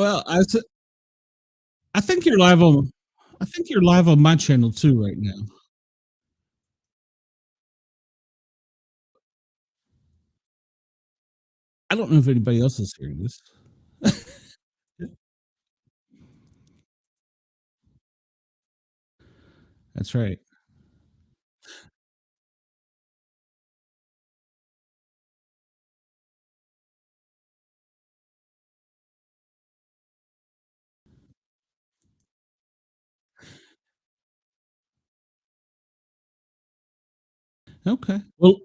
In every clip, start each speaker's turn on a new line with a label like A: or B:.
A: Well, I think you're live on I think you're live on my channel too right now. I don't know if anybody else is hearing this. That's right. Okay. Well,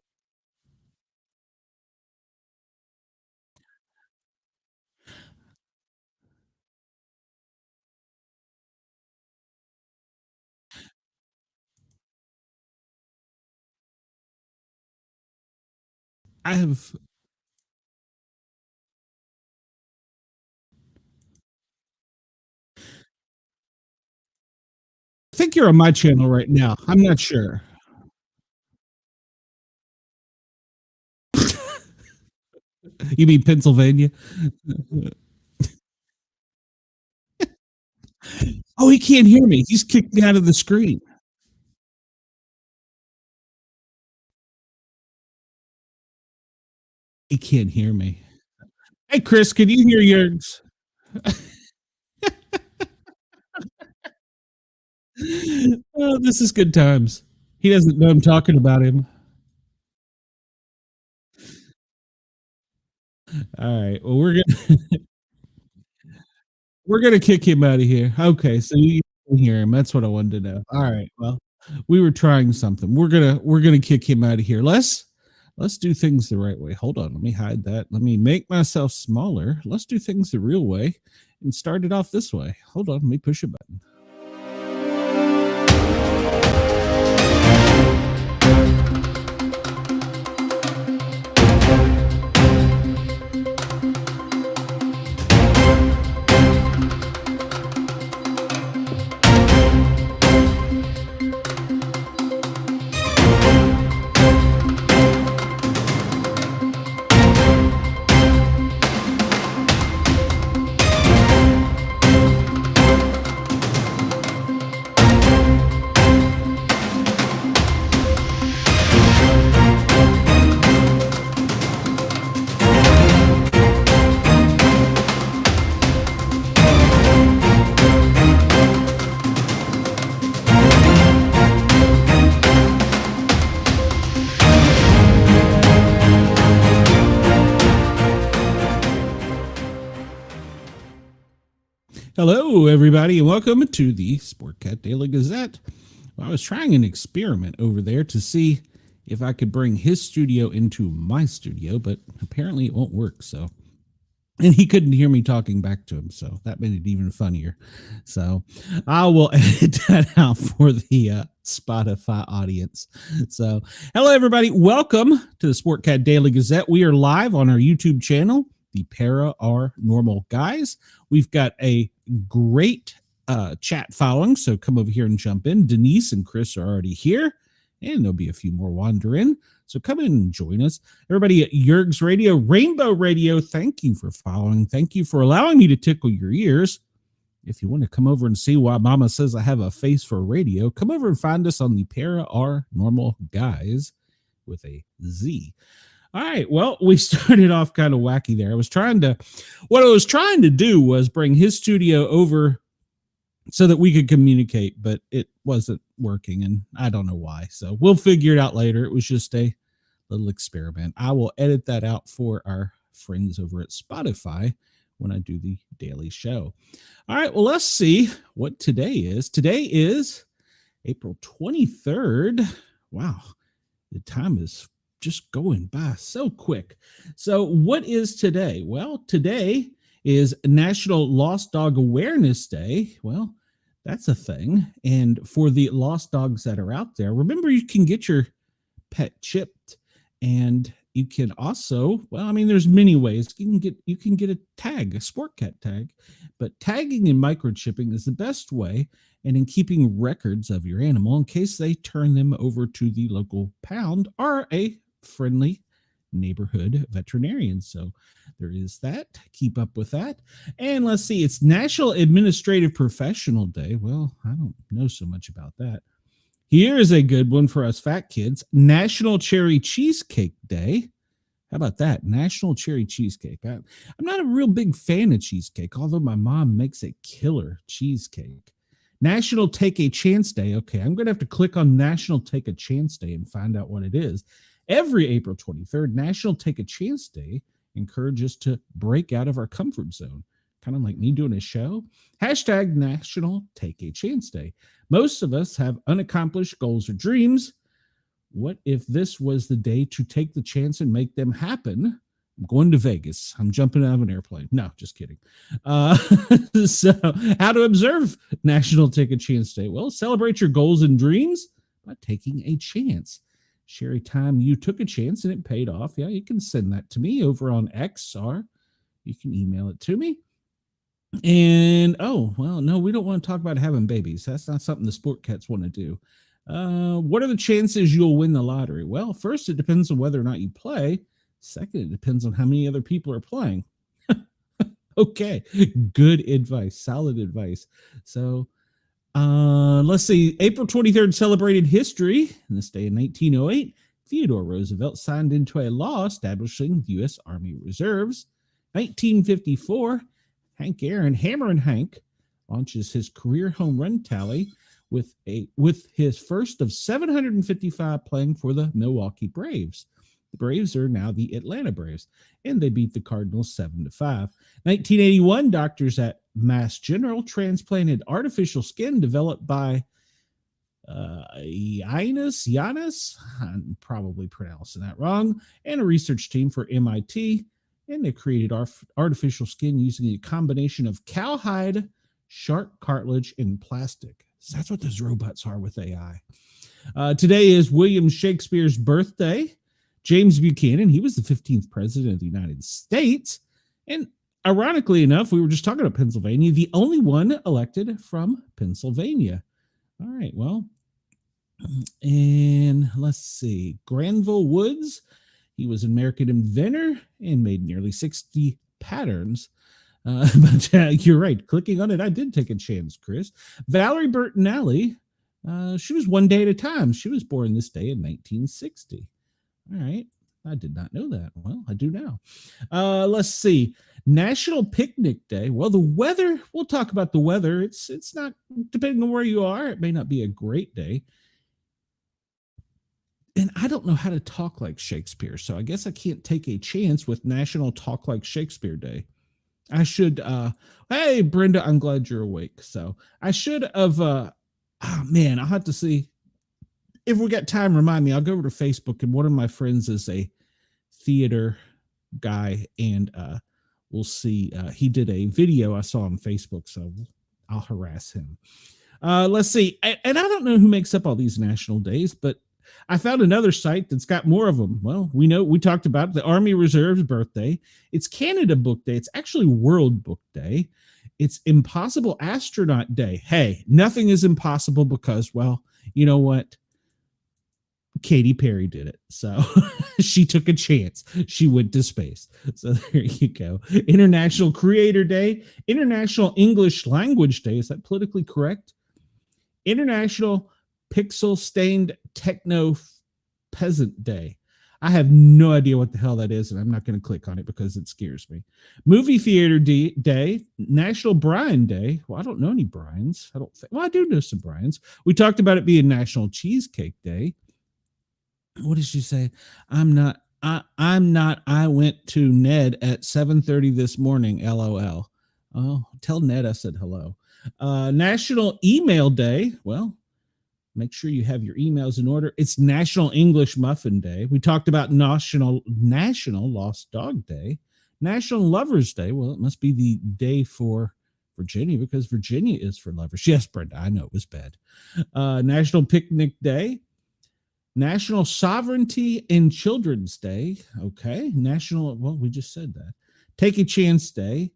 A: I think you're on my channel right now. I'm not sure. You mean Pennsylvania? Oh, he can't hear me. He's kicked me out of the screen. He can't hear me. Hey, Chris, can you hear yours? Oh, this is good times. He doesn't know I'm talking about him. All right. Well, we're gonna kick him out of here. Okay, so you can hear him. That's what I wanted to know. All right. Well, we were trying something. We're gonna kick him out of here. Let's do things the right way. Hold on. Let me hide that. Let me make myself smaller. Let's do things the real way and start it off this way. Hold on. Let me push a button. Hello, everybody, and welcome to the Sportcat Daily Gazette. Well, I was trying an experiment over there to see if I could bring his studio into my studio, but apparently it won't work. So, and he couldn't hear me talking back to him, so that made it even funnier. So, I will edit that out for the Spotify audience. So, hello, everybody, welcome to the Sportcat Daily Gazette. We are live on our YouTube channel, the Para Are Normal Guys. We've got a great chat following, so come over here and jump in. Denise and Chris are already here, and there'll be a few more wander in. So come in and join us. Everybody at Yerg's Radio, Rainbow Radio, thank you for following. Thank you for allowing me to tickle your ears. If you want to come over and see why Mama says I have a face for radio, come over and find us on the Para Are Normal Guys with a Z. All right. Well, we started off kind of wacky there. What I was trying to do was bring his studio over so that we could communicate, but it wasn't working, and I don't know why. So we'll figure it out later. It was just a little experiment. I will edit that out for our friends over at Spotify when I do the daily show. All right. Well, let's see what today is. Today is April 23rd. Wow. The time is just going by so quick. So what is today? Well, today is National Lost Dog Awareness Day. Well, that's a thing. And for the lost dogs that are out there, remember you can get your pet chipped, and you can also, well, I mean, there's many ways you can get a tag, a Sportcat tag, but tagging and microchipping is the best way. And in keeping records of your animal in case they turn them over to the local pound or a friendly neighborhood veterinarian. So there is that. Keep up with that. And let's see, it's National Administrative Professional Day. Well, I don't know so much about that. Here is a good one for us fat kids. National Cherry Cheesecake Day. How about that? National Cherry Cheesecake. I'm not a real big fan of cheesecake, although my mom makes a killer cheesecake. National Take a Chance Day. Okay, I'm going to have to click on National Take a Chance Day and find out what it is. Every April 23rd, National Take a Chance Day encourages us to break out of our comfort zone. Kind of like me doing a show. Hashtag National Take a Chance Day. Most of us have unaccomplished goals or dreams. What if this was the day to take the chance and make them happen? I'm going to Vegas. I'm jumping out of an airplane. No, just kidding. So how to observe National Take a Chance Day? Well, celebrate your goals and dreams by taking a chance. Share a time you took a chance and it paid off. Yeah, you can send that to me over on X, or you can email it to me. And, oh, well, no, we don't want to talk about having babies. That's not something the Sportcats want to do. What are the chances you'll win the lottery? Well, first, it depends on whether or not you play. Second, it depends on how many other people are playing. Okay, good advice, solid advice. So let's see. April 23rd celebrated history. In this day in 1908, Theodore Roosevelt signed into a law establishing the U.S. Army Reserves. 1954, Hank Aaron, Hammer and Hank, launches his career home run tally with his first of 755 playing for the Milwaukee Braves. The Braves are now the Atlanta Braves, and they beat the Cardinals 7-5. 1981, doctors at Mass General transplanted artificial skin developed by Giannis, I'm probably pronouncing that wrong, and a research team for MIT, and they created artificial skin using a combination of cowhide, shark cartilage, and plastic. So that's what those robots are with AI. Today is William Shakespeare's birthday. James Buchanan, he was the 15th president of the United States. And ironically enough, we were just talking about Pennsylvania, the only one elected from Pennsylvania. All right, well, and let's see. Granville Woods, he was an American inventor and made nearly 60 patterns. But you're right. Clicking on it, I did take a chance, Chris. Valerie Bertinelli, she was one day at a time. She was born this day in 1960. All right. I did not know that. Well, I do now. Let's see. National Picnic Day. Well, the weather, we'll talk about the weather. It's not, depending on where you are, it may not be a great day. And I don't know how to talk like Shakespeare, so I guess I can't take a chance with National Talk Like Shakespeare Day. I should, hey, Brenda, I'm glad you're awake. So I should have, oh man, I'll have to see. If we got time, remind me. I'll go over to Facebook, and one of my friends is a theater guy, and we'll see. He did a video I saw on Facebook, so I'll harass him. Let's see. And I don't know who makes up all these national days, but I found another site that's got more of them. Well, we talked about the Army Reserve's birthday. It's Canada Book Day. It's actually World Book Day. It's Impossible Astronaut Day. Hey, nothing is impossible because, well, you know what? Katy Perry did it. So she took a chance. She went to space. So there you go. International Creator Day. International English Language Day. Is that politically correct? International Pixel Stained Techno Peasant Day. I have no idea what the hell that is, and I'm not going to click on it because it scares me. Movie Theater Day, National Brian Day. Well, I don't know any Brians. I do know some Brians. We talked about it being National Cheesecake Day. What did she say? I'm not. I went to Ned at 7:30 this morning. LOL. Oh, tell Ned I said hello. National Email Day. Well, make sure you have your emails in order. It's National English Muffin Day. We talked about National Lost Dog Day. National Lovers Day. Well, it must be the day for Virginia because Virginia is for lovers. Yes, Brenda, I know it was bad. National Picnic Day. National Sovereignty and Children's Day. Okay. Well, we just said that. Take a Chance Day.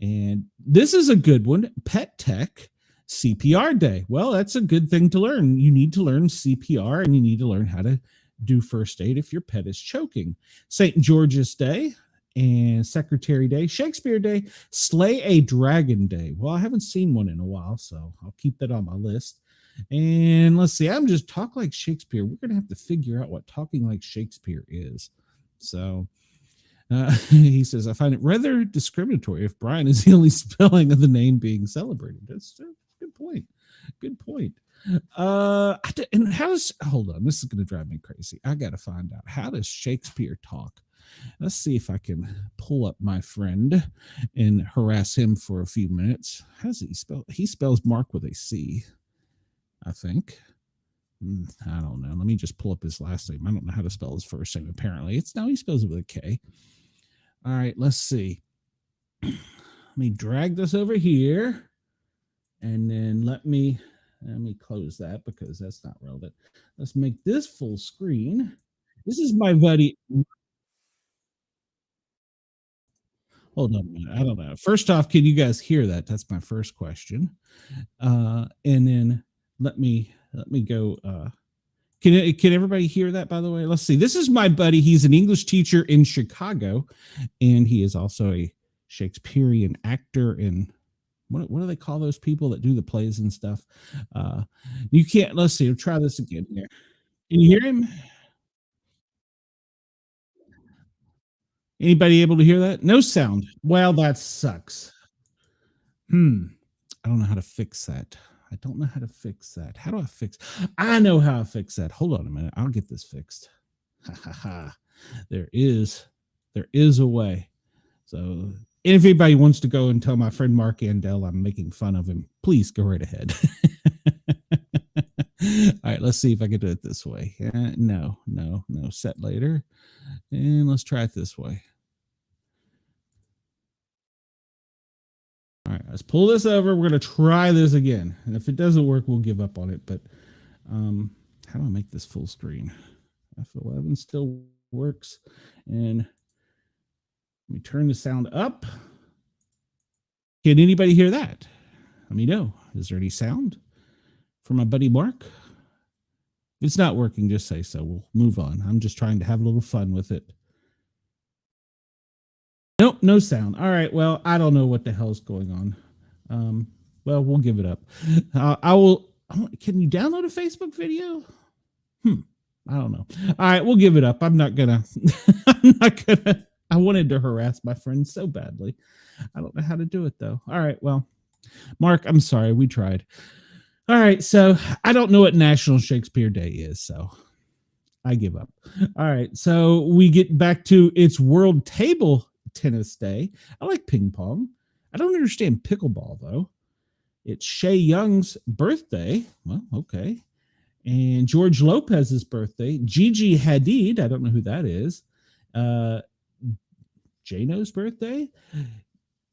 A: And this is a good one. Pet Tech CPR Day. Well, that's a good thing to learn. You need to learn CPR and you need to learn how to Do first aid if your pet is choking. St. George's Day and Secretary Day, Shakespeare Day, Slay a Dragon Day. Well, I haven't seen one in a while, so I'll keep that on my list. And let's see, I'm just talk like Shakespeare. We're going to have to figure out what talking like Shakespeare is. So he says, I find it rather discriminatory if Brian is the only spelling of the name being celebrated. That's a good point. Good point. And how does, hold on, this is going to drive me crazy. I got to find out, how does Shakespeare talk? Let's see if I can pull up my friend and harass him for a few minutes. How does he spell? He spells Mark with a C, I think. I don't know. Let me just pull up his last name. I don't know how to spell his first name. Apparently, he spells it with a K. All right, let's see. Let me drag this over here, and then let me close that because that's not relevant. Let's make this full screen. This is my buddy. Hold on a minute. I don't know. First off, can you guys hear that? That's my first question. And then let me go. Can everybody hear that, by the way? Let's see. This is my buddy. He's an English teacher in Chicago, and he is also a Shakespearean actor. And what do they call those people that do the plays and stuff? You can't. Let's see. I'll try this again here. Can you hear him? Anybody able to hear that? No sound. Well, that sucks. I don't know how to fix that. I don't know how to fix that. How do I fix? I know how to fix that. Hold on a minute. I'll get this fixed. Ha ha ha. There is a way. So if anybody wants to go and tell my friend Mark Andel I'm making fun of him, please go right ahead. All right, let's see if I can do it this way. No. Set later. And let's try it this way. All right, let's pull this over. We're going to try this again. And if it doesn't work, we'll give up on it. But how do I make this full screen? F11 still works. And let me turn the sound up. Can anybody hear that? Let me know. Is there any sound from my buddy Mark? If it's not working, just say so. We'll move on. I'm just trying to have a little fun with it. Nope, no sound. All right, well, I don't know what the hell's going on. Well, we'll give it up. I will. Can you download a Facebook video? I don't know. All right, we'll give it up. I'm not gonna. I wanted to harass my friend so badly. I don't know how to do it though. All right, well, Mark, I'm sorry. We tried. All right, so I don't know what National Shakespeare Day is, so I give up. All right, so we get back to it's World Table Tennis Day. I like ping pong. I don't understand pickleball though. It's Shay Young's birthday. Well, okay. And George Lopez's birthday. Gigi Hadid, I don't know who that is. Jano's birthday.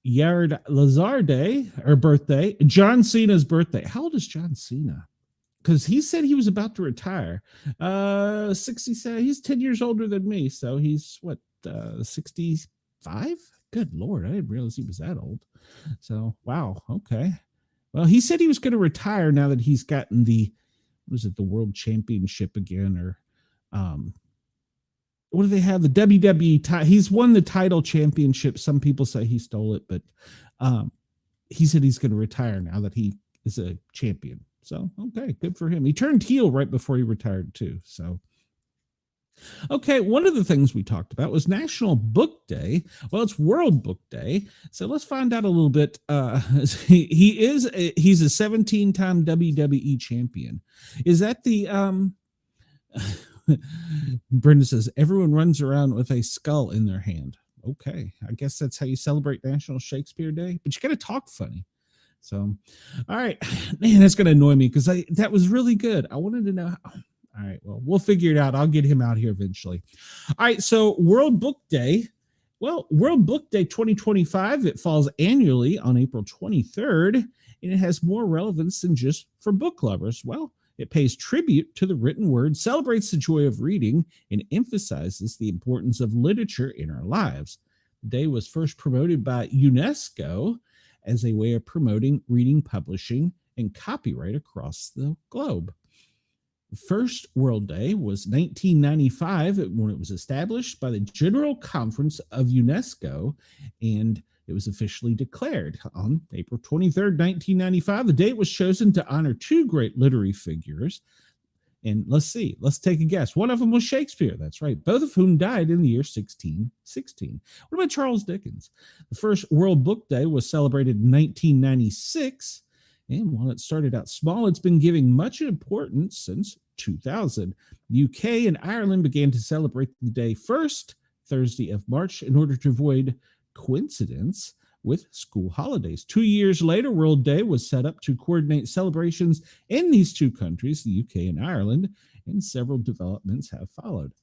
A: Yared Lazar Day, or birthday. John Cena's birthday. How old is John Cena? Because he said he was about to retire. 67. He's 10 years older than me, so he's what, 65? Good Lord, I didn't realize he was that old. So, wow, okay. Well, he said he was going to retire now that he's gotten the, was it the World Championship again, or what do they have? The WWE he's won the title championship. Some people say he stole it, but he said he's going to retire now that he is a champion. So, okay, good for him. He turned heel right before he retired too. So, okay, one of the things we talked about was National Book Day. Well, it's World Book Day. So let's find out a little bit. He's a 17-time WWE champion. Is that the Brenda says everyone runs around with a skull in their hand. Okay, I guess that's how you celebrate National Shakespeare Day, but you got to talk funny. So, all right, man, that's going to annoy me because that was really good. I wanted to know how. All right, well, we'll figure it out. I'll get him out here eventually. All right, so World Book Day. Well, World Book Day 2025, it falls annually on April 23rd, and it has more relevance than just for book lovers. Well, it pays tribute to the written word, celebrates the joy of reading, and emphasizes the importance of literature in our lives. The day was first promoted by UNESCO as a way of promoting reading, publishing, and copyright across the globe. First World Day was 1995 when it was established by the General Conference of UNESCO, and it was officially declared on April 23rd, 1995. The date was chosen to honor two great literary figures. And let's take a guess. One of them was Shakespeare. That's right. Both of whom died in the year 1616. What about Charles Dickens? The first World Book Day was celebrated in 1996. And while it started out small, it's been giving much importance since 2000. The UK and Ireland began to celebrate the day first Thursday of March in order to avoid coincidence with school holidays. 2 years later, World Day was set up to coordinate celebrations in these two countries, the UK and Ireland, and several developments have followed.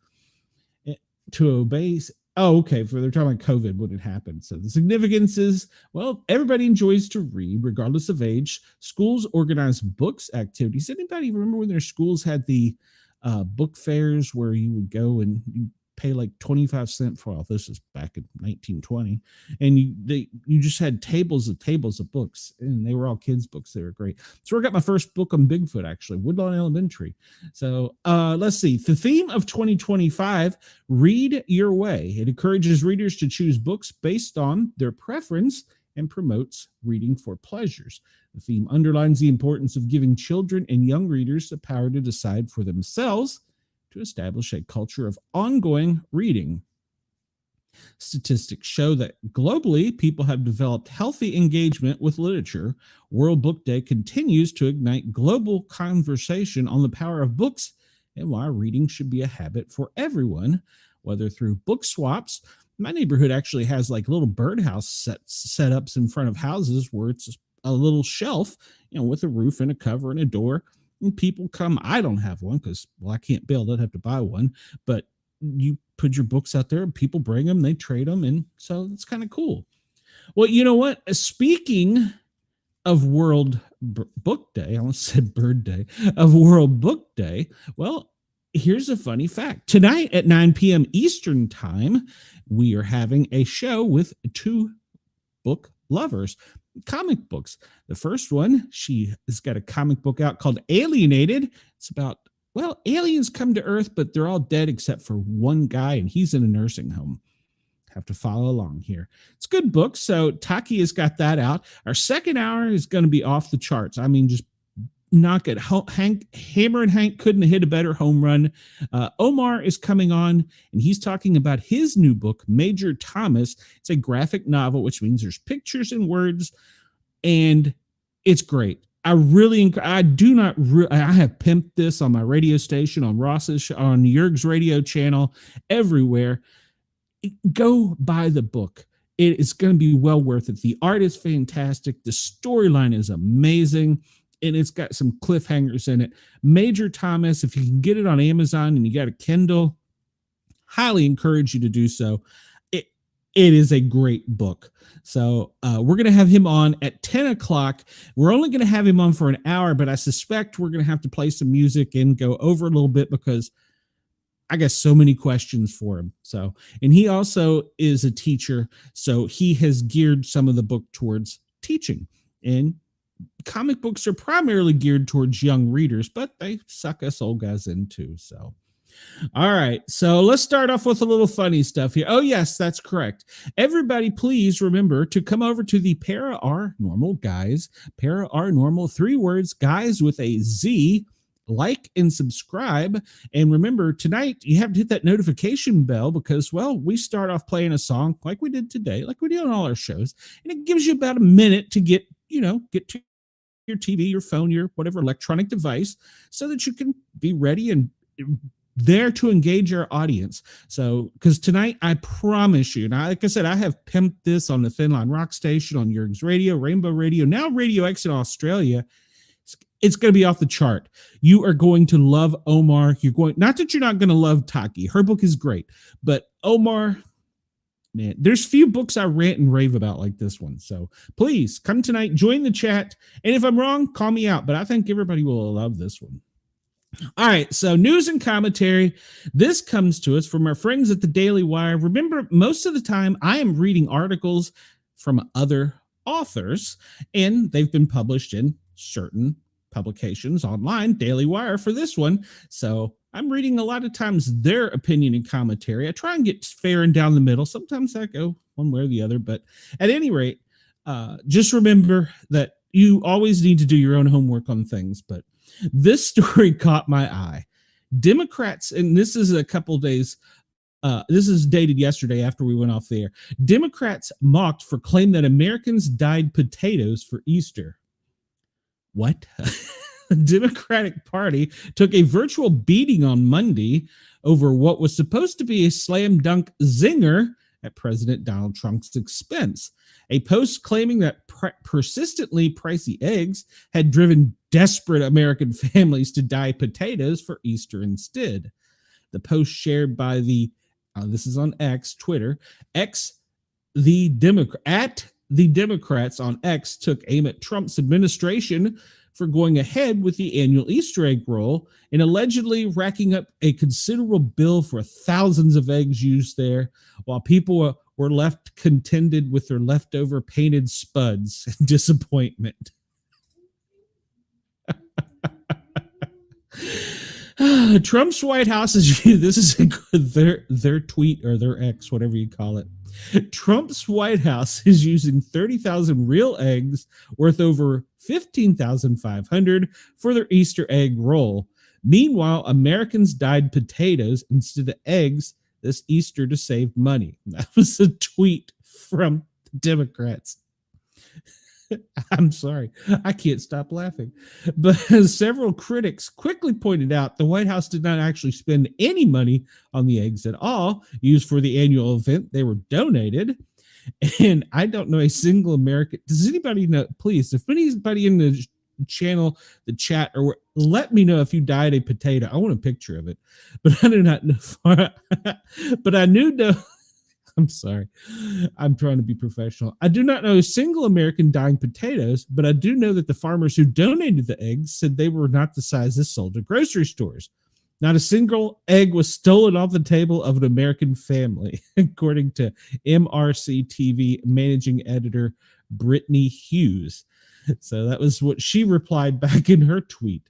A: To obey, for they're talking about COVID when it happened. So the significance is, well, everybody enjoys to read regardless of age. Schools organize books activities. Anybody remember when their schools had the book fairs where you would go and you pay like 25 cents for all this is back in 1920, and you just had tables of books, and they were all kids books. They were great. So I got my first book on Bigfoot, actually, Woodlawn Elementary. So let's see, the theme of 2025, read your way. It encourages readers to choose books based on their preference and promotes reading for pleasures. The theme underlines the importance of giving children and young readers the power to decide for themselves to establish a culture of ongoing reading. Statistics show that globally, people have developed healthy engagement with literature. World Book Day continues to ignite global conversation on the power of books and why reading should be a habit for everyone, whether through book swaps. My neighborhood actually has like little birdhouse setups in front of houses where it's a little shelf, with a roof and a cover and a door. And people come. I don't have one because, I can't build it. I have to buy one. But you put your books out there and people bring them, they trade them. And so it's kind of cool. Well, you know what? Speaking of World Book Day, I almost said Bird Day, of World Book Day. Well, here's a funny fact. Tonight at 9 p.m. Eastern Time, we are having a show with two book lovers. Comic books. The first one, she has got a comic book out called Alienated. It's about, aliens come to Earth, but they're all dead except for one guy, and he's in a nursing home. Have to follow along here. It's a good book. So Taki has got that out. Our second hour is going to be off the charts. I mean, just knock it. Hammer and Hank couldn't have hit a better home run. Omar is coming on, and he's talking about his new book, Major Thomas. It's a graphic novel, which means there's pictures and words, and it's great. I have pimped this on my radio station, on Ross's, on Jurg's radio channel, everywhere. Go buy the book. It is going to be well worth it. The art is fantastic. The storyline is amazing. And it's got some cliffhangers in it. Major Thomas, if you can get it on Amazon and you got a Kindle, highly encourage you to do so. It is a great book. So we're going to have him on at 10 o'clock. We're only going to have him on for an hour, but I suspect we're going to have to play some music and go over a little bit because I got so many questions for him. So, and he also is a teacher, so he has geared some of the book towards teaching. And comic books are primarily geared towards young readers, but they suck us old guys in too. So, all right. So let's start off with a little funny stuff here. Oh, yes, that's correct. Everybody, please remember to come over to the Para Are Normal guys. Para Are Normal, 3 words, guys with a Z. Like and subscribe. And remember, tonight you have to hit that notification bell because, we start off playing a song like we did today, like we do on all our shows. And it gives you about a minute to get to your TV, your phone, your whatever electronic device so that you can be ready and there to engage our audience. So, because tonight, I promise you, now, like I said, I have pimped this on the Thin Line Rock Station, on Jurg's Radio, Rainbow Radio, now Radio X in Australia. It's going to be off the chart. You are going to love Omar. Not that you're not going to love Taki. Her book is great. But Omar, man, there's few books I rant and rave about like this one. So please come tonight, join the chat. And if I'm wrong, call me out. But I think everybody will love this one. All right, so news and commentary. This comes to us from our friends at the Daily Wire. Remember, most of the time I am reading articles from other authors, and they've been published in certain publications online, Daily Wire for this one. So I'm reading a lot of times their opinion and commentary. I try and get fair and down the middle. Sometimes I go one way or the other, but at any rate, just remember that you always need to do your own homework on things. But this story caught my eye. Democrats, and this is a couple days, this is dated yesterday after we went off the air. Democrats mocked for claim that Americans dyed potatoes for Easter. What? The Democratic Party took a virtual beating on Monday over what was supposed to be a slam dunk zinger at President Donald Trump's expense. A post claiming that persistently pricey eggs had driven desperate American families to dye potatoes for Easter instead. The post shared by this is on X, Twitter, the Democrats on X took aim at Trump's administration for going ahead with the annual Easter egg roll and allegedly racking up a considerable bill for thousands of eggs used there, while people were left contented with their leftover painted spuds and disappointment. Trump's White House is this is their tweet or their X, whatever you call it. Trump's White House is using 30,000 real eggs worth over 15,500 for their Easter egg roll. Meanwhile, Americans dyed potatoes instead of eggs this Easter to save money. That was a tweet from the Democrats. I'm sorry, I can't stop laughing. But several critics quickly pointed out the White House did not actually spend any money on the eggs at all used for the annual event. They were donated. And I don't know a single American. Does anybody know? Please, if anybody in the channel, the chat, or let me know if you dyed a potato. I want a picture of it. But I do not know. But I knew no. I'm sorry. I'm trying to be professional. I do not know a single American dyeing potatoes, but I do know that the farmers who donated the eggs said they were not the sizes sold at grocery stores. Not a single egg was stolen off the table of an American family, according to MRC TV managing editor Brittany Hughes. So that was what she replied back in her tweet.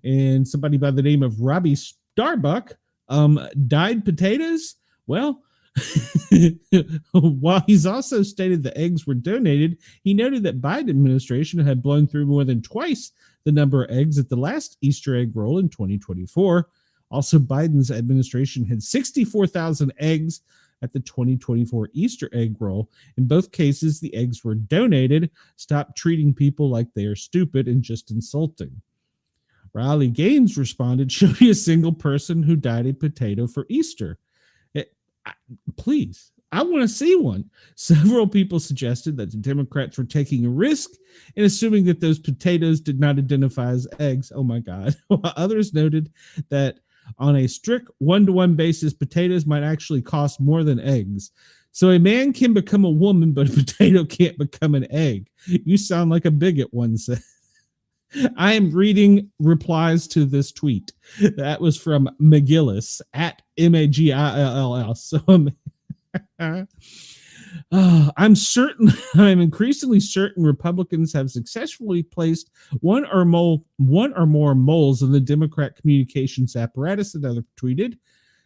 A: And somebody by the name of Robbie Starbuck dyed potatoes. Well, while he's also stated the eggs were donated, he noted that Biden administration had blown through more than twice the number of eggs at the last Easter egg roll in 2024. Also, Biden's administration had 64,000 eggs at the 2024 Easter egg roll. In both cases, the eggs were donated. Stop treating people like they are stupid and just insulting. Riley Gaines responded, show me a single person who dyed a potato for Easter. Please, I want to see one. Several people suggested that the Democrats were taking a risk in assuming that those potatoes did not identify as eggs. Oh my God. While others noted that on a strict one-to-one basis, potatoes might actually cost more than eggs. So a man can become a woman, but a potato can't become an egg. You sound like a bigot, one said. I am reading replies to this tweet. That was from McGillis at MAGILL. So I'm increasingly certain Republicans have successfully placed one or more moles in the Democrat communications apparatus, another tweeted.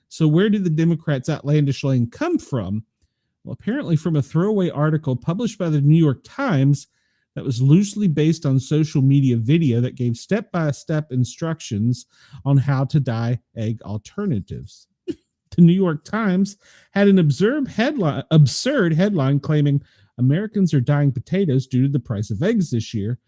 A: So where did the Democrats' outlandish line come from? Well, apparently from a throwaway article published by the New York Times that was loosely based on social media video that gave step-by-step instructions on how to dye egg alternatives. The New York Times had an absurd headline claiming Americans are dyeing potatoes due to the price of eggs this year,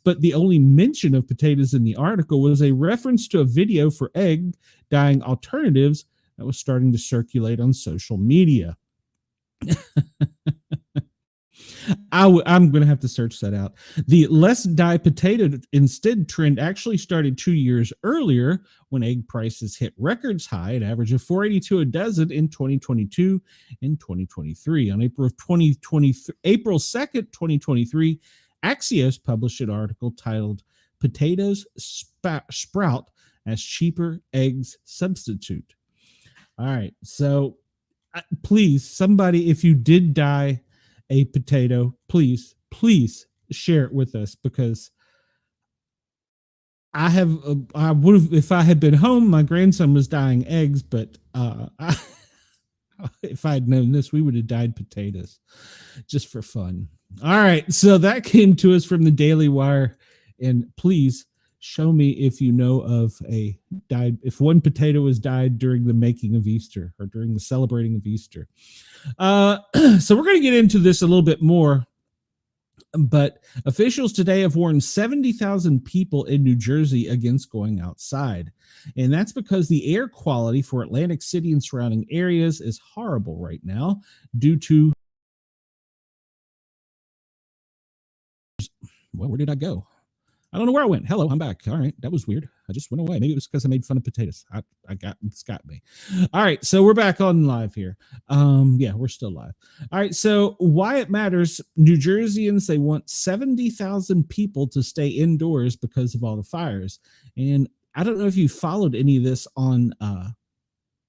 A: but the only mention of potatoes in the article was a reference to a video for egg dyeing alternatives that was starting to circulate on social media. I'm going to have to search that out. The less dye potato instead trend actually started 2 years earlier when egg prices hit records high, an average of $4.82 a dozen in 2022 and 2023. On April 2nd, 2023, Axios published an article titled Potatoes Sprout as Cheaper Eggs Substitute. All right. So please, somebody, if you did dye a potato, please share it with us, because I would have, if I had been home, my grandson was dying eggs, but if I had known this, we would have dyed potatoes just for fun. All right. So that came to us from the Daily Wire. And please show me if you know of a died, if one potato was dyed during the making of Easter or during the celebrating of Easter. So we're going to get into this a little bit more. But officials today have warned 70,000 people in New Jersey against going outside. And that's because the air quality for Atlantic City and surrounding areas is horrible right now due to. Well, where did I go? I don't know where I went. Hello, I'm back. All right, that was weird. I just went away. Maybe it was because I made fun of potatoes. It's got me. All right, so we're back on live here. Yeah, we're still live. All right, so why it matters? New Jerseyans, they want 70,000 people to stay indoors because of all the fires. And I don't know if you followed any of this on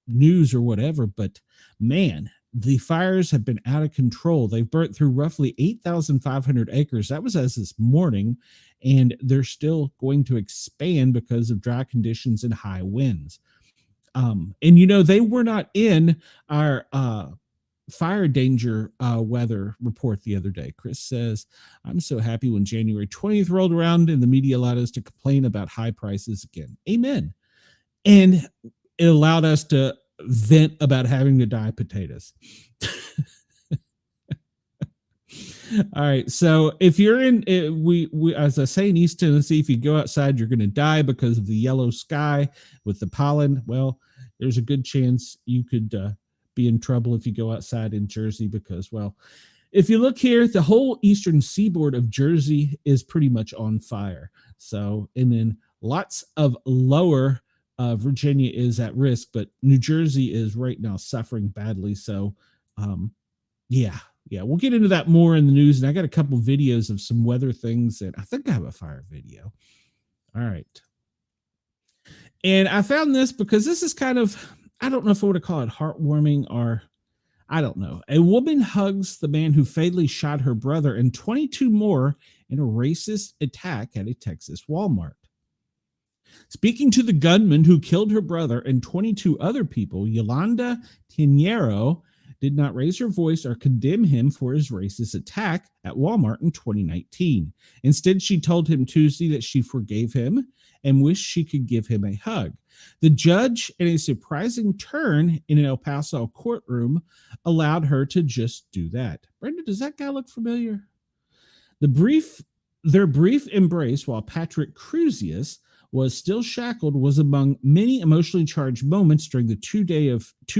A: news or whatever, but man, the fires have been out of control. They've burnt through roughly 8,500 acres. That was as this morning, and they're still going to expand because of dry conditions and high winds. And you know, they were not in our fire danger weather report the other day. Chris says, I'm so happy when January 20th rolled around and the media allowed us to complain about high prices again. Amen. And it allowed us to vent about having to dye potatoes. All right. So if you're in, we as I say in East Tennessee, if you go outside, you're going to die because of the yellow sky with the pollen. Well, there's a good chance you could be in trouble if you go outside in Jersey because, well, if you look here, the whole eastern seaboard of Jersey is pretty much on fire. So, and then lots of lower Virginia is at risk, but New Jersey is right now suffering badly. So, yeah, we'll get into that more in the news. And I got a couple videos of some weather things, and I think I have a fire video. All right. And I found this because this is kind of, I don't know if I would call it heartwarming or I don't know. A woman hugs the man who fatally shot her brother and 22 more in a racist attack at a Texas Walmart. Speaking to the gunman who killed her brother and 22 other people, Yolanda Tignero did not raise her voice or condemn him for his racist attack at Walmart in 2019. Instead, she told him Tuesday that she forgave him and wished she could give him a hug. The judge, in a surprising turn in an El Paso courtroom, allowed her to just do that. Brenda, does that guy look familiar? Their brief embrace while Patrick Crusius was still shackled was among many emotionally charged moments during the 2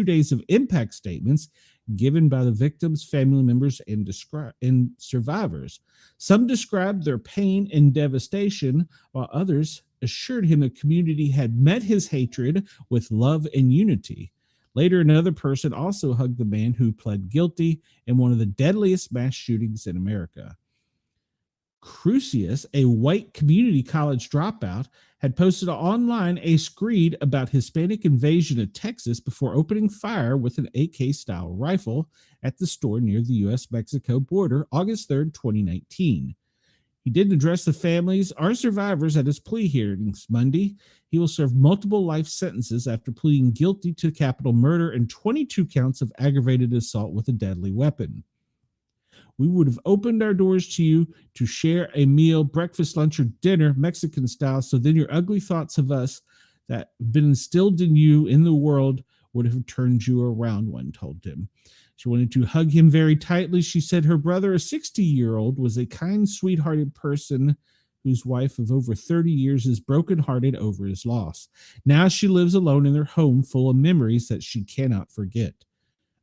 A: days of impact statements given by the victims, family members, and survivors. Some described their pain and devastation, while others assured him the community had met his hatred with love and unity. Later, another person also hugged the man who pled guilty in one of the deadliest mass shootings in America. Crusius, a white community college dropout, had posted online a screed about Hispanic invasion of Texas before opening fire with an AK-style rifle at the store near the U.S.-Mexico border August 3rd, 2019. He didn't address the families or survivors at his plea hearings Monday. He will serve multiple life sentences after pleading guilty to capital murder and 22 counts of aggravated assault with a deadly weapon. We would have opened our doors to you to share a meal, breakfast, lunch, or dinner, Mexican style, so then your ugly thoughts of us that have been instilled in you in the world would have turned you around, one told him. She wanted to hug him very tightly. She said her brother, a 60-year-old, was a kind, sweet-hearted person whose wife of over 30 years is brokenhearted over his loss. Now she lives alone in their home full of memories that she cannot forget.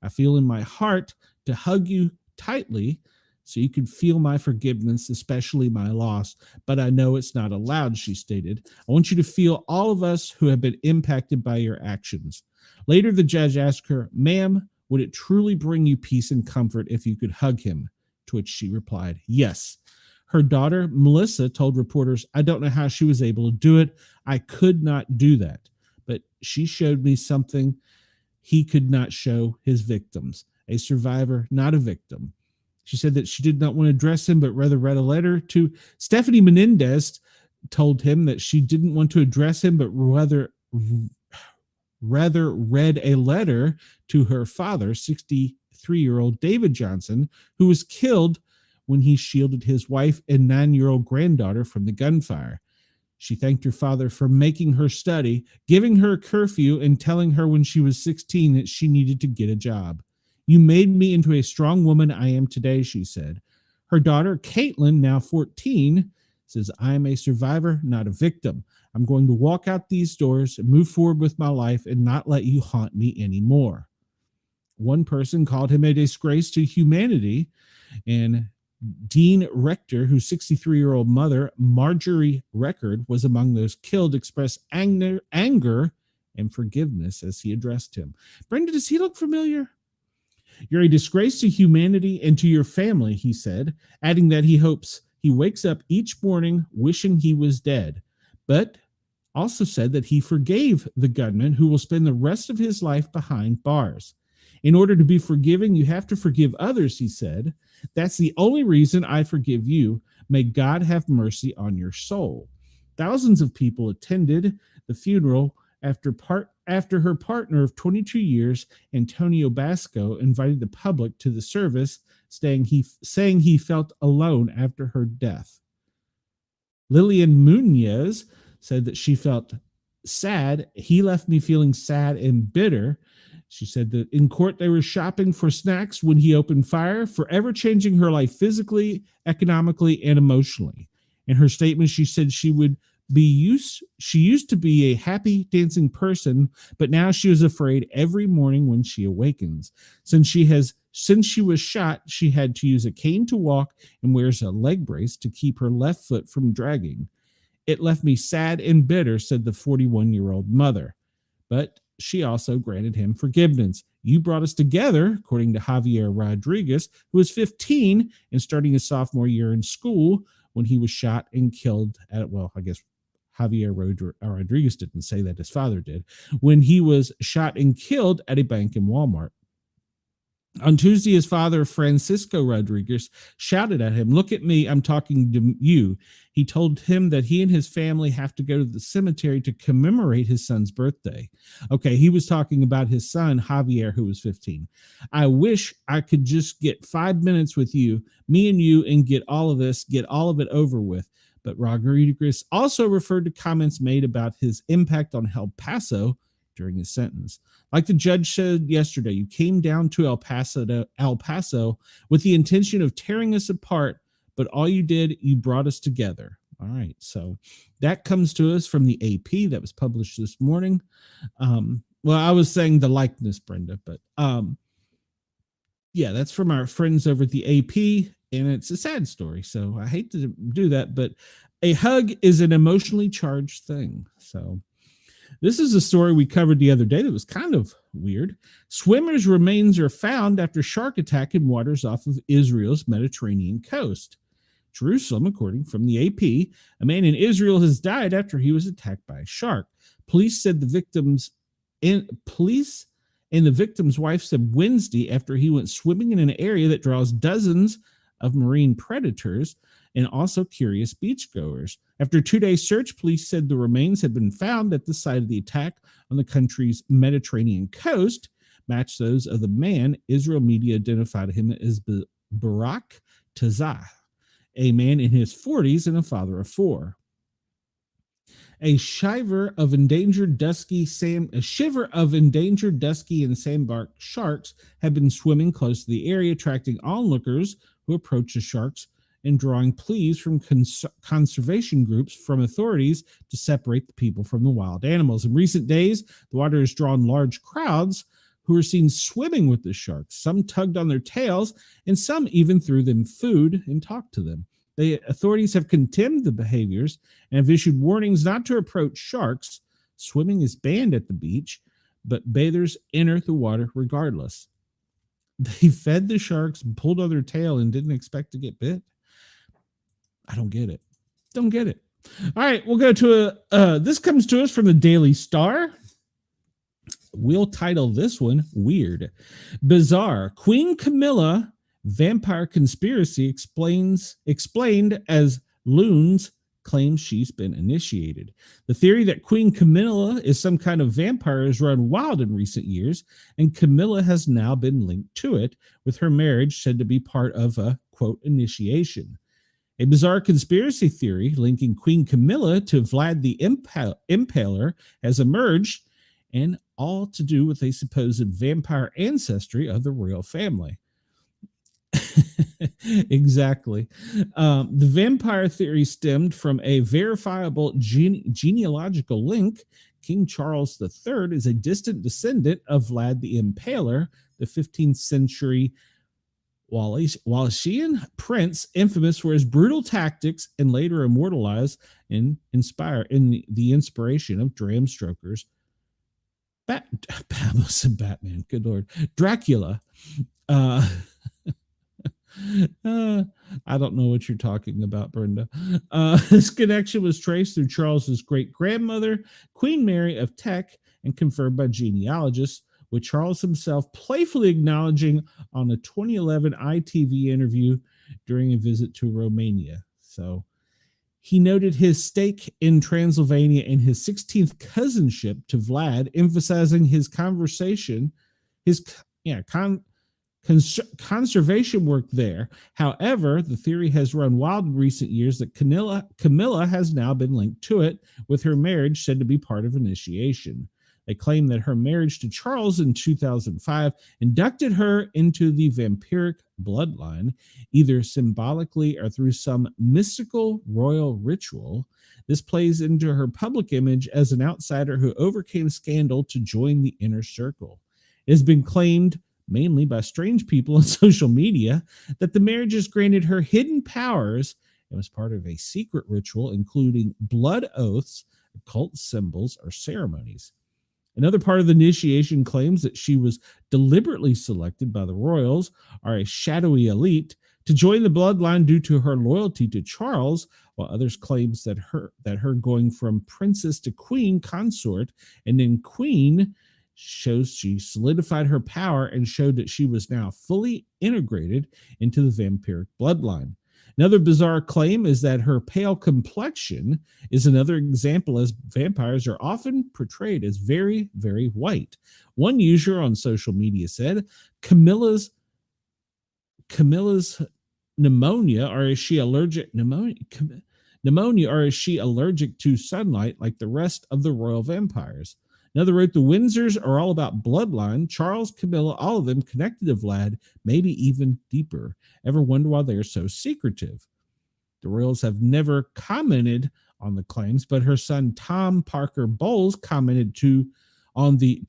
A: I feel in my heart to hug you tightly so you can feel my forgiveness, especially my loss, but I know it's not allowed, she stated. I want you to feel all of us who have been impacted by your actions. Later, the judge asked her, ma'am, would it truly bring you peace and comfort if you could hug him? To which she replied, yes. Her daughter, Melissa, told reporters, I don't know how she was able to do it. I could not do that. But she showed me something he could not show his victims. A survivor, not a victim. She said that she did not want to address him, but rather read a letter to Stephanie Menendez told him that she didn't want to address him, but rather read a letter to her father, 63-year-old David Johnson, who was killed when he shielded his wife and 9-year-old granddaughter from the gunfire. She thanked her father for making her study, giving her a curfew, and telling her when she was 16 that she needed to get a job. You made me into a strong woman I am today, she said. Her daughter, Caitlin, now 14, says, I am a survivor, not a victim. I'm going to walk out these doors and move forward with my life and not let you haunt me anymore. One person called him a disgrace to humanity, and Dean Rector, whose 63-year-old mother, Marjorie Record, was among those killed, expressed anger and forgiveness as he addressed him. Brenda, does he look familiar? You're a disgrace to humanity and to your family, he said, adding that he hopes he wakes up each morning wishing he was dead, but also said that he forgave the gunman who will spend the rest of his life behind bars. In order to be forgiving, you have to forgive others, he said. That's the only reason I forgive you. May God have mercy on your soul. Thousands of people attended the funeral after her partner of 22 years, Antonio Basco, invited the public to the service, saying he felt alone after her death. Lillian Munoz said that she felt sad. He left me feeling sad and bitter. She said that in court they were shopping for snacks when he opened fire, forever changing her life physically, economically, and emotionally. In her statement, she said she used to be a happy, dancing person, but now she was afraid every morning when she awakens. Since she was shot, she had to use a cane to walk and wears a leg brace to keep her left foot from dragging. It left me sad and bitter, said the 41-year-old mother. But she also granted him forgiveness. You brought us together, according to Javier Rodriguez, who was 15 and starting his sophomore year in school when he was shot and killed at, well, I guess Javier Rodriguez didn't say that, his father did, when he was shot and killed at a bank in Walmart. On Tuesday, his father, Francisco Rodriguez, shouted at him, "Look at me, I'm talking to you." He told him that he and his family have to go to the cemetery to commemorate his son's birthday. Okay, he was talking about his son, Javier, who was 15. I wish I could just get 5 minutes with you, me and you, and get all of it over with. But Rodriguez also referred to comments made about his impact on El Paso during his sentence. Like the judge said yesterday, you came down to El Paso with the intention of tearing us apart, but all you did, you brought us together. All right, so that comes to us from the AP that was published this morning. Well, I was saying the likeness, Brenda, but yeah, that's from our friends over at the AP, and it's a sad story, so I hate to do that, but a hug is an emotionally charged thing. So this is a story we covered the other day that was kind of weird. Swimmers' remains are found after shark attack in waters off of Israel's Mediterranean coast. Jerusalem, according from the AP, a man in Israel has died after he was attacked by a shark. Police and the victim's wife said Wednesday after he went swimming in an area that draws dozens of marine predators and also curious beachgoers. After a 2-day search, police said the remains had been found at the site of the attack on the country's Mediterranean coast, matched those of the man. Israel media identified him as Barak Tazah, a man in his 40s and a father of 4. A shiver of endangered dusky and sandbark sharks have been swimming close to the area, attracting onlookers who approach the sharks and drawing pleas from conservation groups from authorities to separate the people from the wild animals. In recent days, the water has drawn large crowds who are seen swimming with the sharks. Some tugged on their tails, and some even threw them food and talked to them. The authorities have condemned the behaviors and have issued warnings not to approach sharks. Swimming is banned at the beach, but bathers enter the water regardless. They fed the sharks, pulled on their tail, and didn't expect to get bit. I don't get it. Don't get it. All right, we'll go to this comes to us from the Daily Star. We'll title this one Weird. Bizarre. Queen Camilla vampire conspiracy explained as loons claims she's been initiated. The theory that Queen Camilla is some kind of vampire has run wild in recent years, and Camilla has now been linked to it, with her marriage said to be part of a, quote, initiation. A bizarre conspiracy theory linking Queen Camilla to Vlad the Impaler has emerged, and all to do with a supposed vampire ancestry of the royal family. Exactly. The vampire theory stemmed from a verifiable genealogical link. King Charles III is a distant descendant of Vlad the Impaler, the 15th century Wallachian prince, infamous for his brutal tactics and later immortalized and inspired in the inspiration of Bram Stoker's Batman. Good Lord, Dracula. I don't know what you're talking about, Brenda. This connection was traced through Charles's great-grandmother, Queen Mary of Teck, and confirmed by genealogists, with Charles himself playfully acknowledging on a 2011 ITV interview during a visit to Romania. So he noted his stake in Transylvania and his 16th cousinship to Vlad, emphasizing his conservation work there. However, the theory has run wild in recent years that Camilla has now been linked to it, with her marriage said to be part of initiation. They claim that her marriage to Charles in 2005 inducted her into the vampiric bloodline, either symbolically or through some mystical royal ritual. This plays into her public image as an outsider who overcame scandal to join the inner circle. It has been claimed, mainly by strange people on social media, that the marriages granted her hidden powers and was part of a secret ritual, including blood oaths, occult symbols, or ceremonies. Another part of the initiation claims that she was deliberately selected by the royals, or a shadowy elite, to join the bloodline due to her loyalty to Charles, while others claims that her going from princess to queen consort and then queen shows she solidified her power and showed that she was now fully integrated into the vampiric bloodline. Another bizarre claim is that her pale complexion is another example, as vampires are often portrayed as very, very white. One user on social media said, Camilla's pneumonia, or is she allergic or is she allergic to sunlight like the rest of the royal vampires? Another wrote, the Windsors are all about bloodline. Charles, Camilla, all of them connected to Vlad, maybe even deeper. Ever wonder why they are so secretive? The royals have never commented on the claims, but her son Tom Parker Bowles commented on the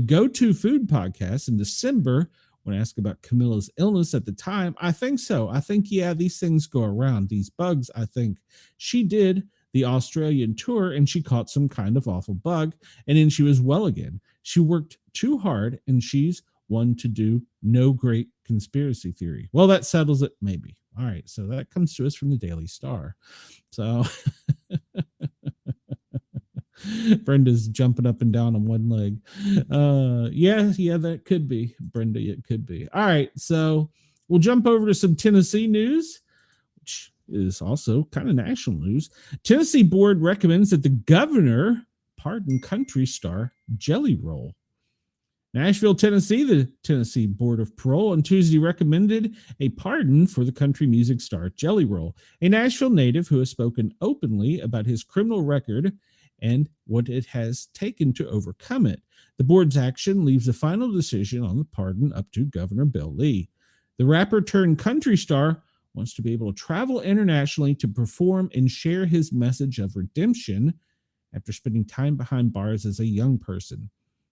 A: Go-To Food podcast in December when asked about Camilla's illness at the time. I think so. I think, yeah, these things go around. These bugs, I think. She did the Australian tour and she caught some kind of awful bug, and then she was well again. She worked too hard, and she's one to do no great conspiracy theory. Well, that settles it, maybe. All right, so that comes to us from the Daily Star. So Brenda's jumping up and down on one leg. Yeah, that could be, Brenda. It could be. All right, so we'll jump over to some Tennessee news, which is also kind of national news. Tennessee board recommends that the governor pardon country star Jelly Roll. Nashville, Tennessee, the Tennessee Board of Parole on Tuesday recommended a pardon for the country music star Jelly Roll, a Nashville native who has spoken openly about his criminal record and what it has taken to overcome it. The board's action leaves the final decision on the pardon up to Governor Bill Lee. The rapper turned country star wants to be able to travel internationally to perform and share his message of redemption after spending time behind bars as a young person.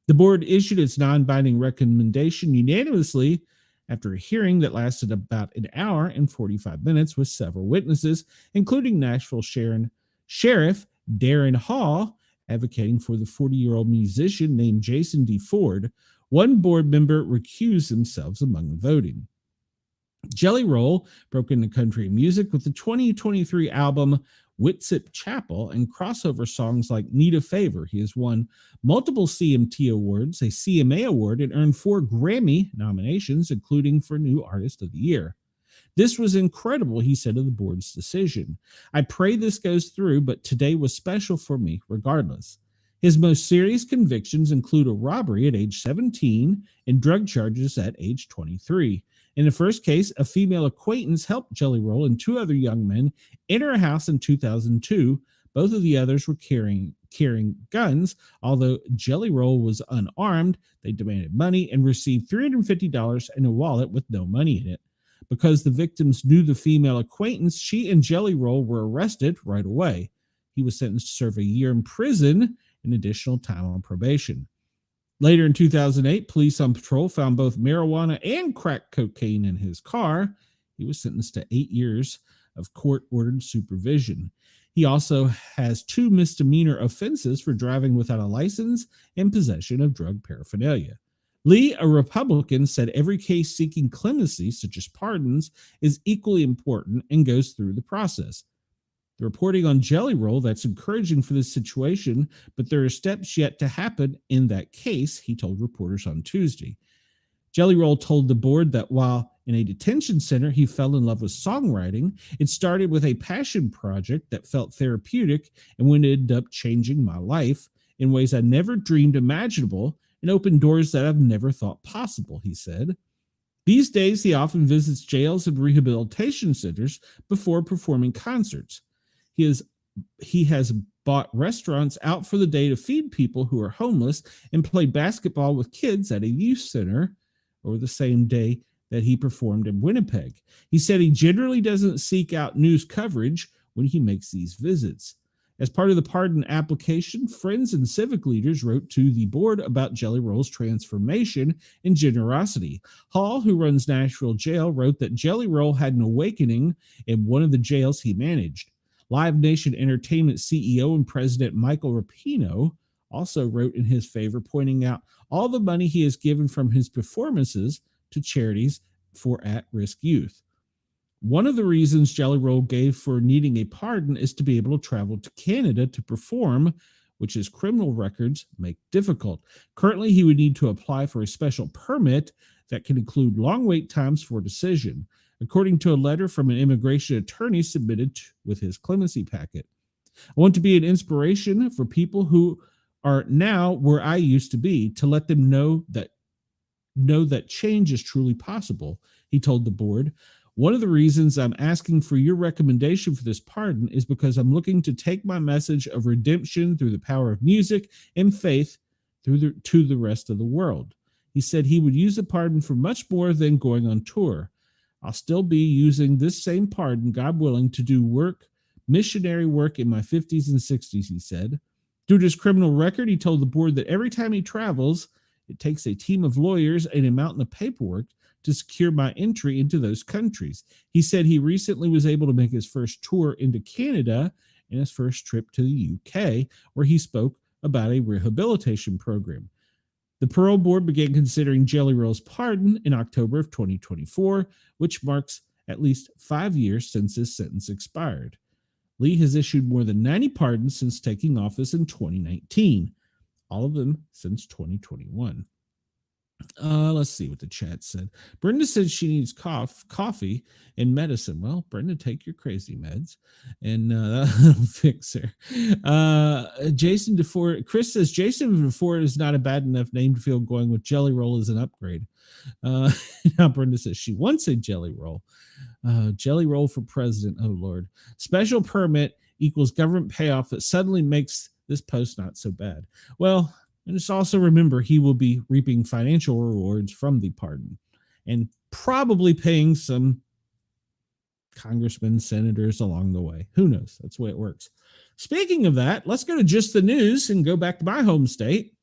A: The board issued its non-binding recommendation unanimously after a hearing that lasted about an hour and 45 minutes with several witnesses, including Nashville Sheriff Darren Hall, advocating for the 40-year-old musician named Jason D. Ford. One board member recused themselves among the voting. Jelly Roll broke into country music with the 2023 album Whitsip Chapel and crossover songs like Need a Favor. He has won multiple CMT awards, a CMA award, and earned 4 Grammy nominations, including for New Artist of the Year. This was incredible, he said of the board's decision. I pray this goes through, but today was special for me regardless. His most serious convictions include a robbery at age 17 and drug charges at age 23. In the first case, a female acquaintance helped Jelly Roll and two other young men enter a house in 2002. Both of the others were carrying guns. Although Jelly Roll was unarmed, they demanded money and received $350 in a wallet with no money in it. Because the victims knew the female acquaintance, she and Jelly Roll were arrested right away. He was sentenced to serve a year in prison and additional time on probation. Later in 2008, police on patrol found both marijuana and crack cocaine in his car. He was sentenced to 8 years of court-ordered supervision. He also has 2 misdemeanor offenses for driving without a license and possession of drug paraphernalia. Lee, a Republican, said every case seeking clemency, such as pardons, is equally important and goes through the process. The reporting on Jelly Roll, that's encouraging for this situation, but there are steps yet to happen in that case, he told reporters on Tuesday. Jelly Roll told the board that while in a detention center he fell in love with songwriting, it started with a passion project that felt therapeutic and would end up changing my life in ways I never dreamed imaginable and opened doors that I've never thought possible, he said. These days, he often visits jails and rehabilitation centers before performing concerts. He has bought restaurants out for the day to feed people who are homeless and played basketball with kids at a youth center over the same day that he performed in Winnipeg. He said he generally doesn't seek out news coverage when he makes these visits. As part of the pardon application, friends and civic leaders wrote to the board about Jelly Roll's transformation and generosity. Hall, who runs Nashville Jail, wrote that Jelly Roll had an awakening in one of the jails he managed. Live Nation Entertainment CEO and President Michael Rapino also wrote in his favor, pointing out all the money he has given from his performances to charities for at-risk youth. One of the reasons Jelly Roll gave for needing a pardon is to be able to travel to Canada to perform, which his criminal records make difficult. Currently, he would need to apply for a special permit that can include long wait times for a decision, according to a letter from an immigration attorney submitted with his clemency packet. I want to be an inspiration for people who are now where I used to be, to let them know that change is truly possible, he told the board. One of the reasons I'm asking for your recommendation for this pardon is because I'm looking to take my message of redemption through the power of music and faith to the rest of the world. He said he would use the pardon for much more than going on tour. I'll still be using this same pardon, God willing, to do missionary work in my 50s and 60s, he said. Due to his criminal record, he told the board that every time he travels, it takes a team of lawyers and a mountain of paperwork to secure my entry into those countries. He said he recently was able to make his first tour into Canada and his first trip to the UK, where he spoke about a rehabilitation program. The parole board began considering Jelly Roll's pardon in October of 2024, which marks at least 5 years since his sentence expired. Lee has issued more than 90 pardons since taking office in 2019, all of them since 2021. Let's see what the chat said. Brenda said she needs coffee and medicine. Well, Brenda, take your crazy meds, and that'll fix her. Jason DeFord, Chris says Jason DeFord is not a bad enough name to feel going with Jelly Roll as an upgrade. Now Brenda says she wants a Jelly Roll. Jelly Roll for president. Oh Lord. Special permit equals government payoff that suddenly makes this post not so bad. Well, and just also remember, he will be reaping financial rewards from the pardon and probably paying some congressmen, senators along the way. Who knows? That's the way it works. Speaking of that, let's go to just the news and go back to my home state.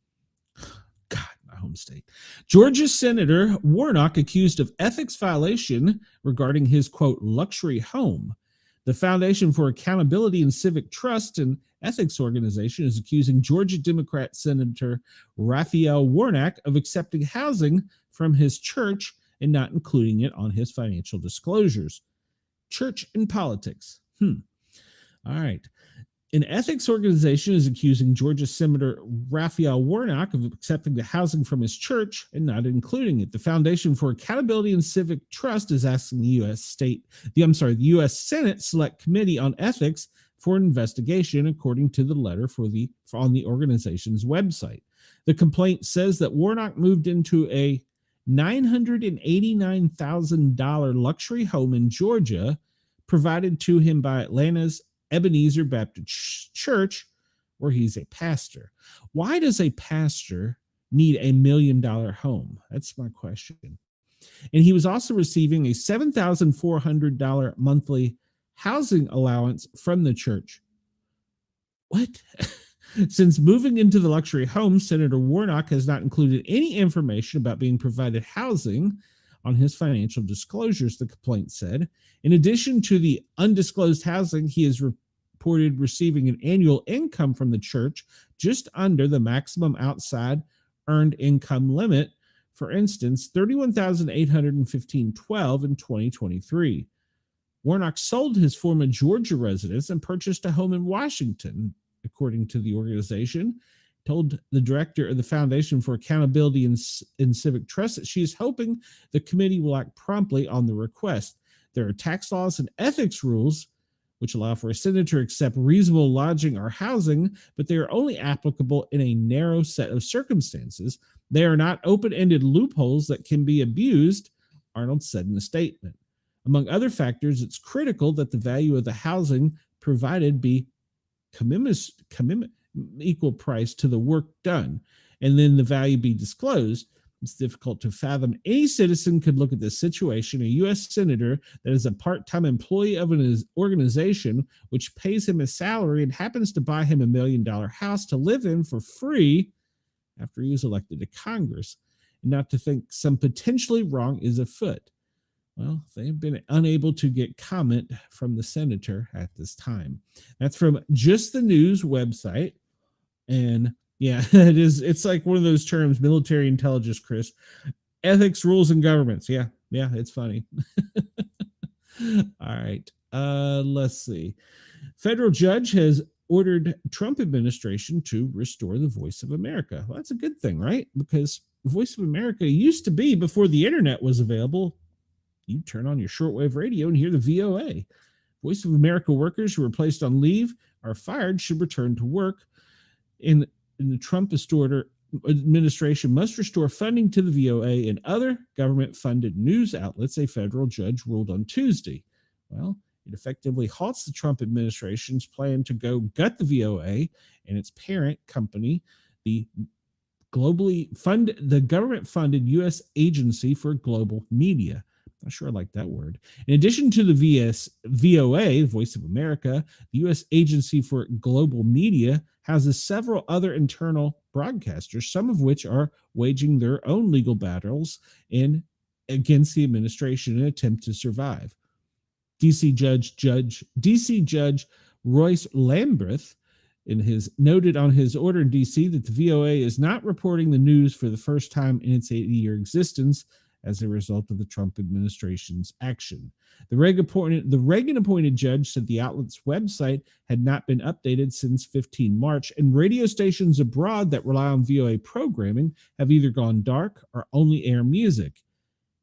A: God, my home state. Georgia Senator Warnock accused of ethics violation regarding his, quote, luxury home. The Foundation for Accountability and Civic Trust and Ethics Organization is accusing Georgia Democrat Senator Raphael Warnock of accepting housing from his church and not including it on his financial disclosures. Church and politics. All right. An ethics organization is accusing Georgia Senator Raphael Warnock of accepting the housing from his church and not including it. The Foundation for Accountability and Civic Trust is asking the the U.S. Senate Select Committee on Ethics for an investigation, according to the letter on the organization's website. The complaint says that Warnock moved into a $989,000 luxury home in Georgia provided to him by Atlanta's Ebenezer Baptist Church, where he's a pastor. Why does a pastor need $1 million home? That's my question. And he was also receiving a $7,400 monthly housing allowance from the church. What? Since moving into the luxury home, Senator Warnock has not included any information about being provided housing on his financial disclosures, the complaint said. In addition to the undisclosed housing, he is reported receiving an annual income from the church just under the maximum outside earned income limit. For instance, $31,815.12 in 2023. Warnock sold his former Georgia residence and purchased a home in Washington, according to the organization. Told the director of the Foundation for Accountability and Civic Trust that she is hoping the committee will act promptly on the request. There are tax laws and ethics rules which allow for a senator to accept reasonable lodging or housing, but they are only applicable in a narrow set of circumstances. They are not open-ended loopholes that can be abused, Arnold said in a statement. Among other factors, it's critical that the value of the housing provided be equal price to the work done, and then the value be disclosed. It's difficult to fathom any citizen could look at this situation. A U.S. senator that is a part-time employee of an organization which pays him a salary and happens to buy him $1 million house to live in for free after he was elected to Congress, and not to think some potentially wrong is afoot. Well, they have been unable to get comment from the senator at this time. That's from Just the News website. And yeah, it's like one of those terms, military intelligence, Chris. Ethics, rules, and governments. Yeah, it's funny. All right. Let's see. Federal judge has ordered Trump administration to restore the Voice of America. Well, that's a good thing, right? Because the Voice of America used to be, before the internet was available, you turn on your shortwave radio and hear the VOA. Voice of America workers who were placed on leave or fired should return to work. In the Trump administration must restore funding to the VOA and other government-funded news outlets, a federal judge ruled on Tuesday. Well, it effectively halts the Trump administration's plan to go gut the VOA and its parent company, the government-funded U.S. Agency for Global Media. Not sure I like that word. In addition to the VOA, Voice of America, the U.S. Agency for Global Media houses several other internal broadcasters, some of which are waging their own legal battles against the administration in an attempt to survive. DC Judge Royce Lamberth noted on his order in DC that the VOA is not reporting the news for the first time in its 80-year existence as a result of the Trump administration's action. The Reagan-appointed judge said the outlet's website had not been updated since 15 March, and radio stations abroad that rely on VOA programming have either gone dark or only air music.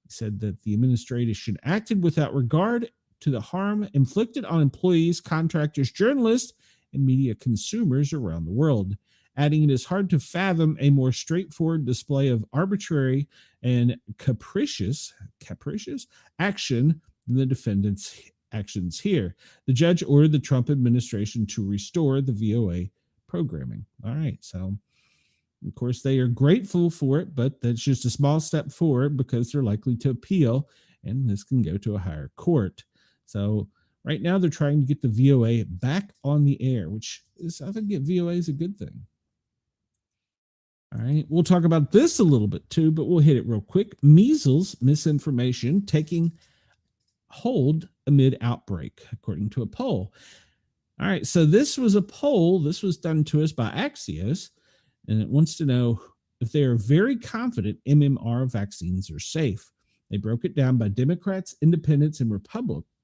A: He said that the administration acted without regard to the harm inflicted on employees, contractors, journalists, and media consumers around the world, adding it is hard to fathom a more straightforward display of arbitrary and capricious action than the defendant's actions here. The judge ordered the Trump administration to restore the VOA programming. All right, so of course they are grateful for it, but that's just a small step forward because they're likely to appeal, and this can go to a higher court. So right now they're trying to get the VOA back on the air, which is, I think, VOA is a good thing. All right, we'll talk about this a little bit too, but we'll hit it real quick. Measles misinformation taking hold amid outbreak, according to a poll. All right, so this was a poll. This was done to us by Axios, and it wants to know if they are very confident MMR vaccines are safe. They broke it down by Democrats, Independents, and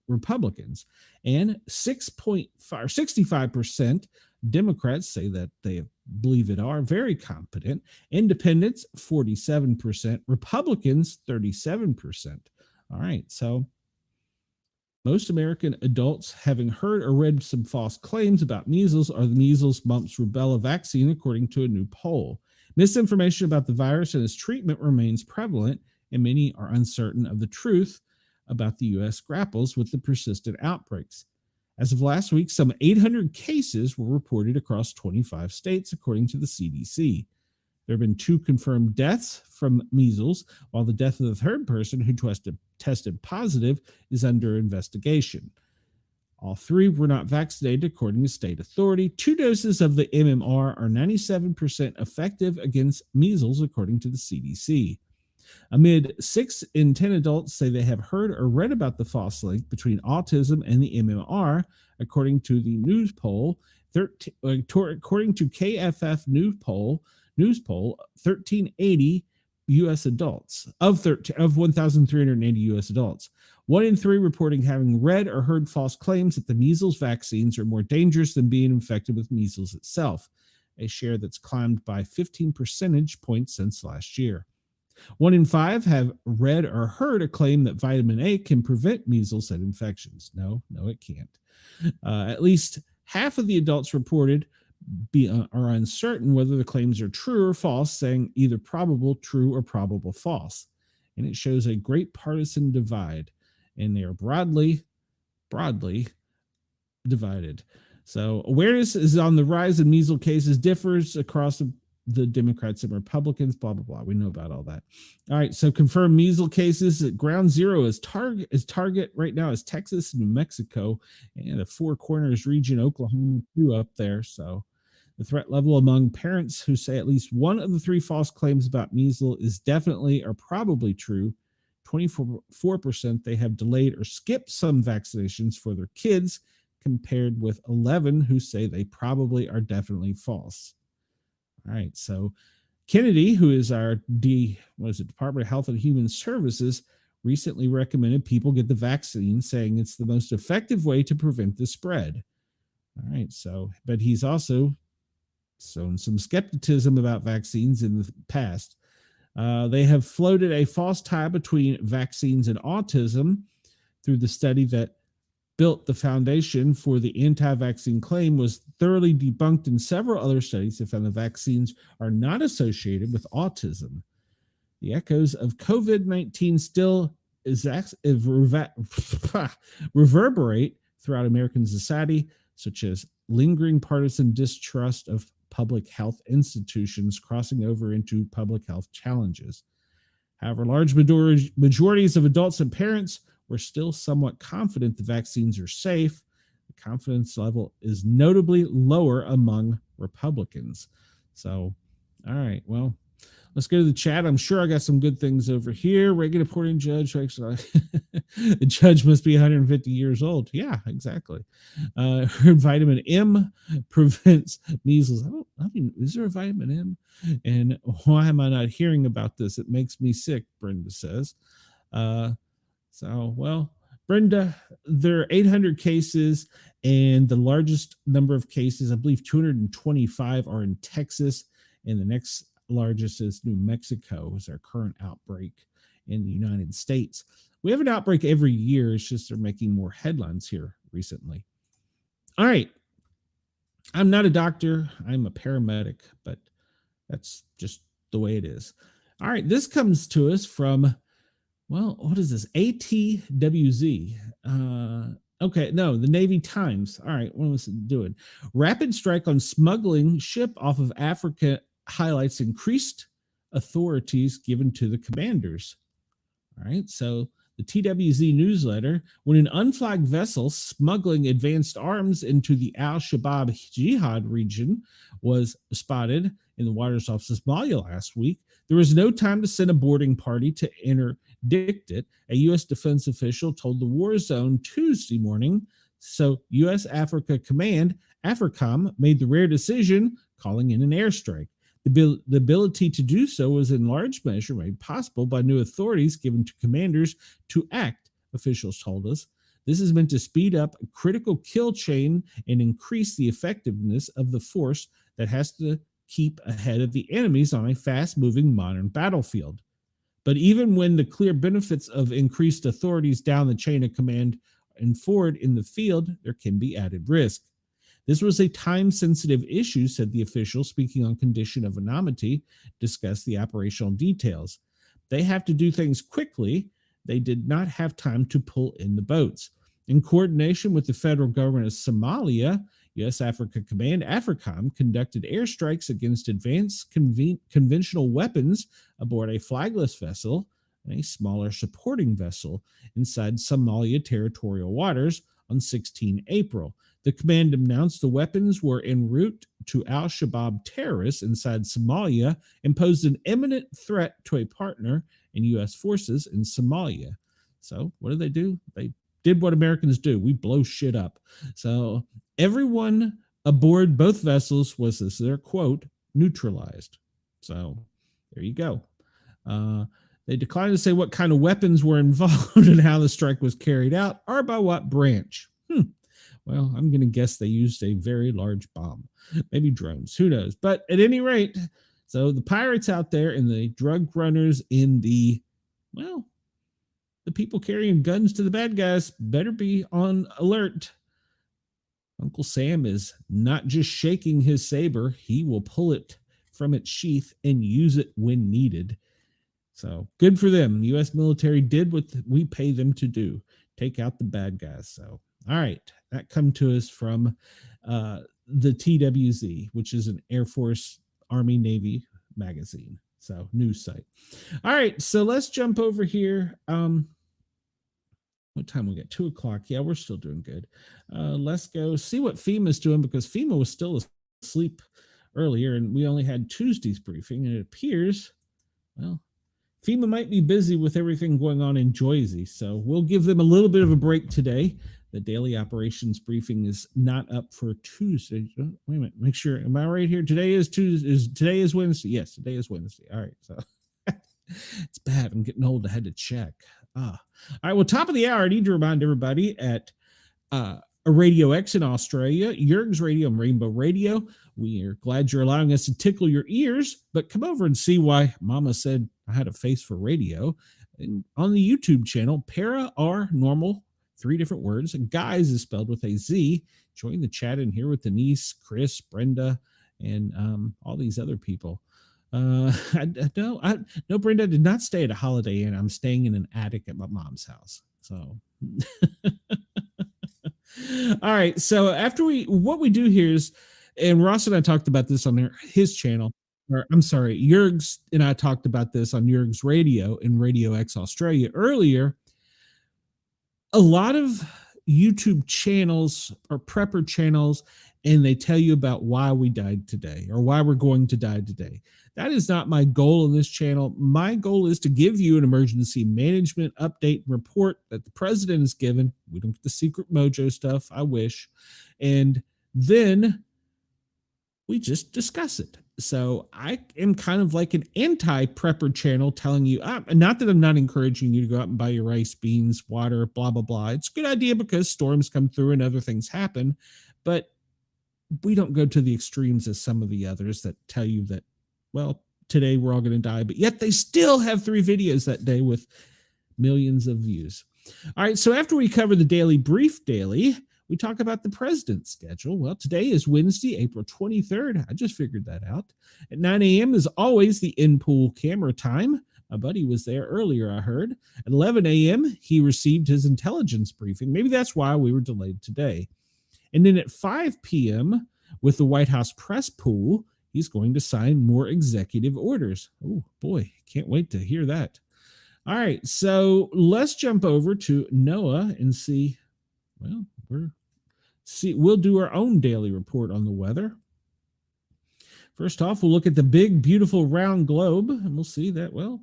A: Republicans, and 65% Democrats say that they believe it are very competent. Independents, 47%. Republicans, 37%. All right, so most American adults having heard or read some false claims about measles or the measles, mumps, rubella vaccine, according to a new poll. Misinformation about the virus and its treatment remains prevalent, and many are uncertain of the truth about the U.S. grapples with the persistent outbreaks. As of last week, some 800 cases were reported across 25 states, according to the CDC. There have been 2 confirmed deaths from measles, while the death of the third person who tested positive is under investigation. All 3 were not vaccinated, according to state authority. 2 doses of the MMR are 97% effective against measles, according to the CDC. Amid 6 in 10 adults say they have heard or read about the false link between autism and the MMR, according to the news poll. According to KFF news poll, 1,380 U.S. adults of 1,380 U.S. adults. 1 in 3 reporting having read or heard false claims that the measles vaccines are more dangerous than being infected with measles itself, a share that's climbed by 15 percentage points since last year. 1 in 5 have read or heard a claim that vitamin A can prevent measles and infections. No, it can't. At least half of the adults reported are uncertain whether the claims are true or false, saying either probable true or probable false. And it shows a great partisan divide, and they are broadly divided. So awareness is on the rise in measles cases, differs across the Democrats and Republicans, blah, blah, blah. We know about all that. All right, so confirmed measles cases at ground zero is target right now is Texas and New Mexico, and the Four Corners region, Oklahoma, too, up there. So the threat level among parents who say at least one of the 3 false claims about measles is definitely or probably true. 24% they have delayed or skipped some vaccinations for their kids, compared with 11 who say they probably are definitely false. All right, so Kennedy, who is our Department of Health and Human Services, recently recommended people get the vaccine, saying it's the most effective way to prevent the spread. All right, so, but he's also shown some skepticism about vaccines in the past. They have floated a false tie between vaccines and autism through the study that built the foundation for the anti-vaccine claim was thoroughly debunked in several other studies that found the vaccines are not associated with autism. The echoes of COVID-19 still reverberate throughout American society, such as lingering partisan distrust of public health institutions crossing over into public health challenges. However, large majorities of adults and parents were still somewhat confident the vaccines are safe. The confidence level is notably lower among Republicans. So, all right, well, let's go to the chat. I'm sure I got some good things over here. Regular reporting judge. The judge must be 150 years old. Yeah, exactly. Heard vitamin M prevents measles. I mean, is there a vitamin M? And why am I not hearing about this? It makes me sick, Brenda says. So, well, Brenda, there are 800 cases, and the largest number of cases, I believe 225, are in Texas, and the next largest is New Mexico, is our current outbreak in the United States. We have an outbreak every year. It's just they're making more headlines here recently. All right. I'm not a doctor. I'm a paramedic, but that's just the way it is. All right. This comes to us from, well, what is this? ATWZ. Okay, no, the Navy Times. All right, what was it doing? Rapid strike on smuggling ship off of Africa highlights increased authorities given to the commanders. All right, so the TWZ newsletter, when an unflagged vessel smuggling advanced arms into the Al-Shabaab Jihad region was spotted in the waters off Somalia last week, there was no time to send a boarding party to interdict it, a U.S. defense official told the War Zone Tuesday morning. So U.S. Africa Command, AFRICOM, made the rare decision, calling in an airstrike. The ability to do so was in large measure made possible by new authorities given to commanders to act, officials told us. This is meant to speed up a critical kill chain and increase the effectiveness of the force that has to keep ahead of the enemies on a fast-moving modern battlefield. But even when the clear benefits of increased authorities down the chain of command and forward in the field, there can be added risk. This was a time-sensitive issue, said the official, speaking on condition of anonymity, discussed the operational details. They have to do things quickly. They did not have time to pull in the boats. In coordination with the federal government of Somalia, U.S. Africa Command, AFRICOM, conducted airstrikes against advanced conventional weapons aboard a flagless vessel and a smaller supporting vessel inside Somalia territorial waters on 16 April. The command announced the weapons were en route to al-Shabaab terrorists inside Somalia and posed an imminent threat to a partner in U.S. forces in Somalia. So what did they do? They did what Americans do. We blow shit up. So everyone aboard both vessels was, this is their quote, neutralized. So there you go. They declined to say what kind of weapons were involved and how the strike was carried out or by what branch. Well, I'm going to guess they used a very large bomb, maybe drones, who knows? But at any rate, so the pirates out there and the drug runners in the people carrying guns to the bad guys better be on alert. Uncle Sam is not just shaking his saber. He will pull it from its sheath and use it when needed. So good for them. The U.S. military did what we pay them to do, take out the bad guys. So, all right, that come to us from the TWZ, which is an Air Force, Army, Navy magazine. So news site. All right, so let's jump over here. What time we got? 2:00. Yeah, we're still doing good. Let's go see what FEMA's doing, because FEMA was still asleep earlier and we only had Tuesday's briefing, and it appears, well, FEMA might be busy with everything going on in Jersey, so we'll give them a little bit of a break today. The daily operations briefing is not up for Tuesday. Oh, wait a minute, make sure. Am I right here? Today is Tuesday. Today is Wednesday. Yes, today is Wednesday. All right, so it's bad. I'm getting old. I had to check. All right. Well, top of the hour, I need to remind everybody at Radio X in Australia, Jurg's Radio and Rainbow Radio. We are glad you're allowing us to tickle your ears, but come over and see why Mama said I had a face for radio. And on the YouTube channel, Para R Normal, 3 different words. And Guys is spelled with a Z. Join the chat in here with Denise, Chris, Brenda, and all these other people. No, Brenda, I did not stay at a Holiday Inn. I'm staying in an attic at my mom's house. So, all right. So what we do here is, and Ross and I talked about this on his channel, or I'm sorry, Jurg's and I talked about this on Jurg's Radio in Radio X Australia earlier. A lot of YouTube channels are prepper channels, and they tell you about why we died today or why we're going to die today. That is not my goal in this channel. My goal is to give you an emergency management update and report that the president has given. We don't get the secret mojo stuff. I wish. And then we just discuss it. So I am kind of like an anti-prepper channel telling you, not that I'm not encouraging you to go out and buy your rice, beans, water, blah, blah, blah. It's a good idea because storms come through and other things happen. But we don't go to the extremes as some of the others that tell you that, well, today we're all going to die, but yet they still have 3 videos that day with millions of views. All right, so after we cover the daily brief daily, we talk about the president's schedule. Well, today is Wednesday, April 23rd. I just figured that out. At 9 a.m. is always the in-pool camera time. My buddy was there earlier, I heard. At 11 a.m., he received his intelligence briefing. Maybe that's why we were delayed today. And then at 5 p.m., with the White House press pool, he's going to sign more executive orders. Oh, boy, can't wait to hear that. All right, so let's jump over to Noah and see, well, we'll do our own daily report on the weather. First off, we'll look at the big, beautiful round globe, and we'll see that, well,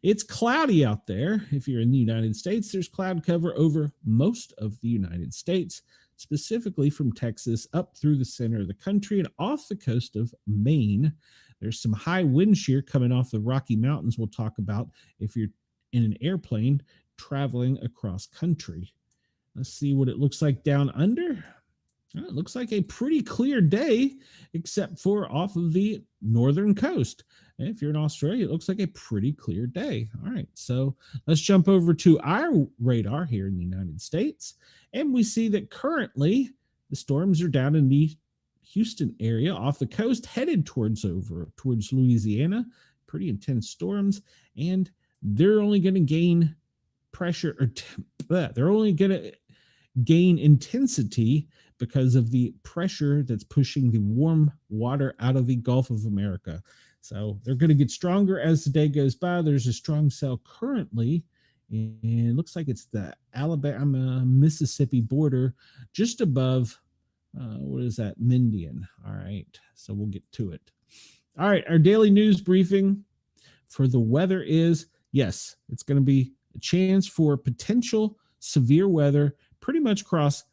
A: it's cloudy out there. If you're in the United States, there's cloud cover over most of the United States, specifically from Texas up through the center of the country and off the coast of Maine. There's some high wind shear coming off the Rocky Mountains we'll talk about if you're in an airplane traveling across country. Let's see what it looks like down under. It looks like a pretty clear day, except for off of the northern coast. And if you're in Australia, it looks like a pretty clear day. All right, so let's jump over to our radar here in the United States. And we see that currently the storms are down in the Houston area off the coast, headed towards Louisiana. Pretty intense storms. And they're only going to gain pressure, or they're only going to gain intensity because of the pressure that's pushing the warm water out of the Gulf of America. So they're going to get stronger as the day goes by. There's a strong cell currently, and it looks like it's the Alabama Mississippi border, just above what is that, Mendian. All right, so we'll get to it. All right, our daily news briefing for the weather is, yes, it's going to be a chance for potential severe weather pretty much across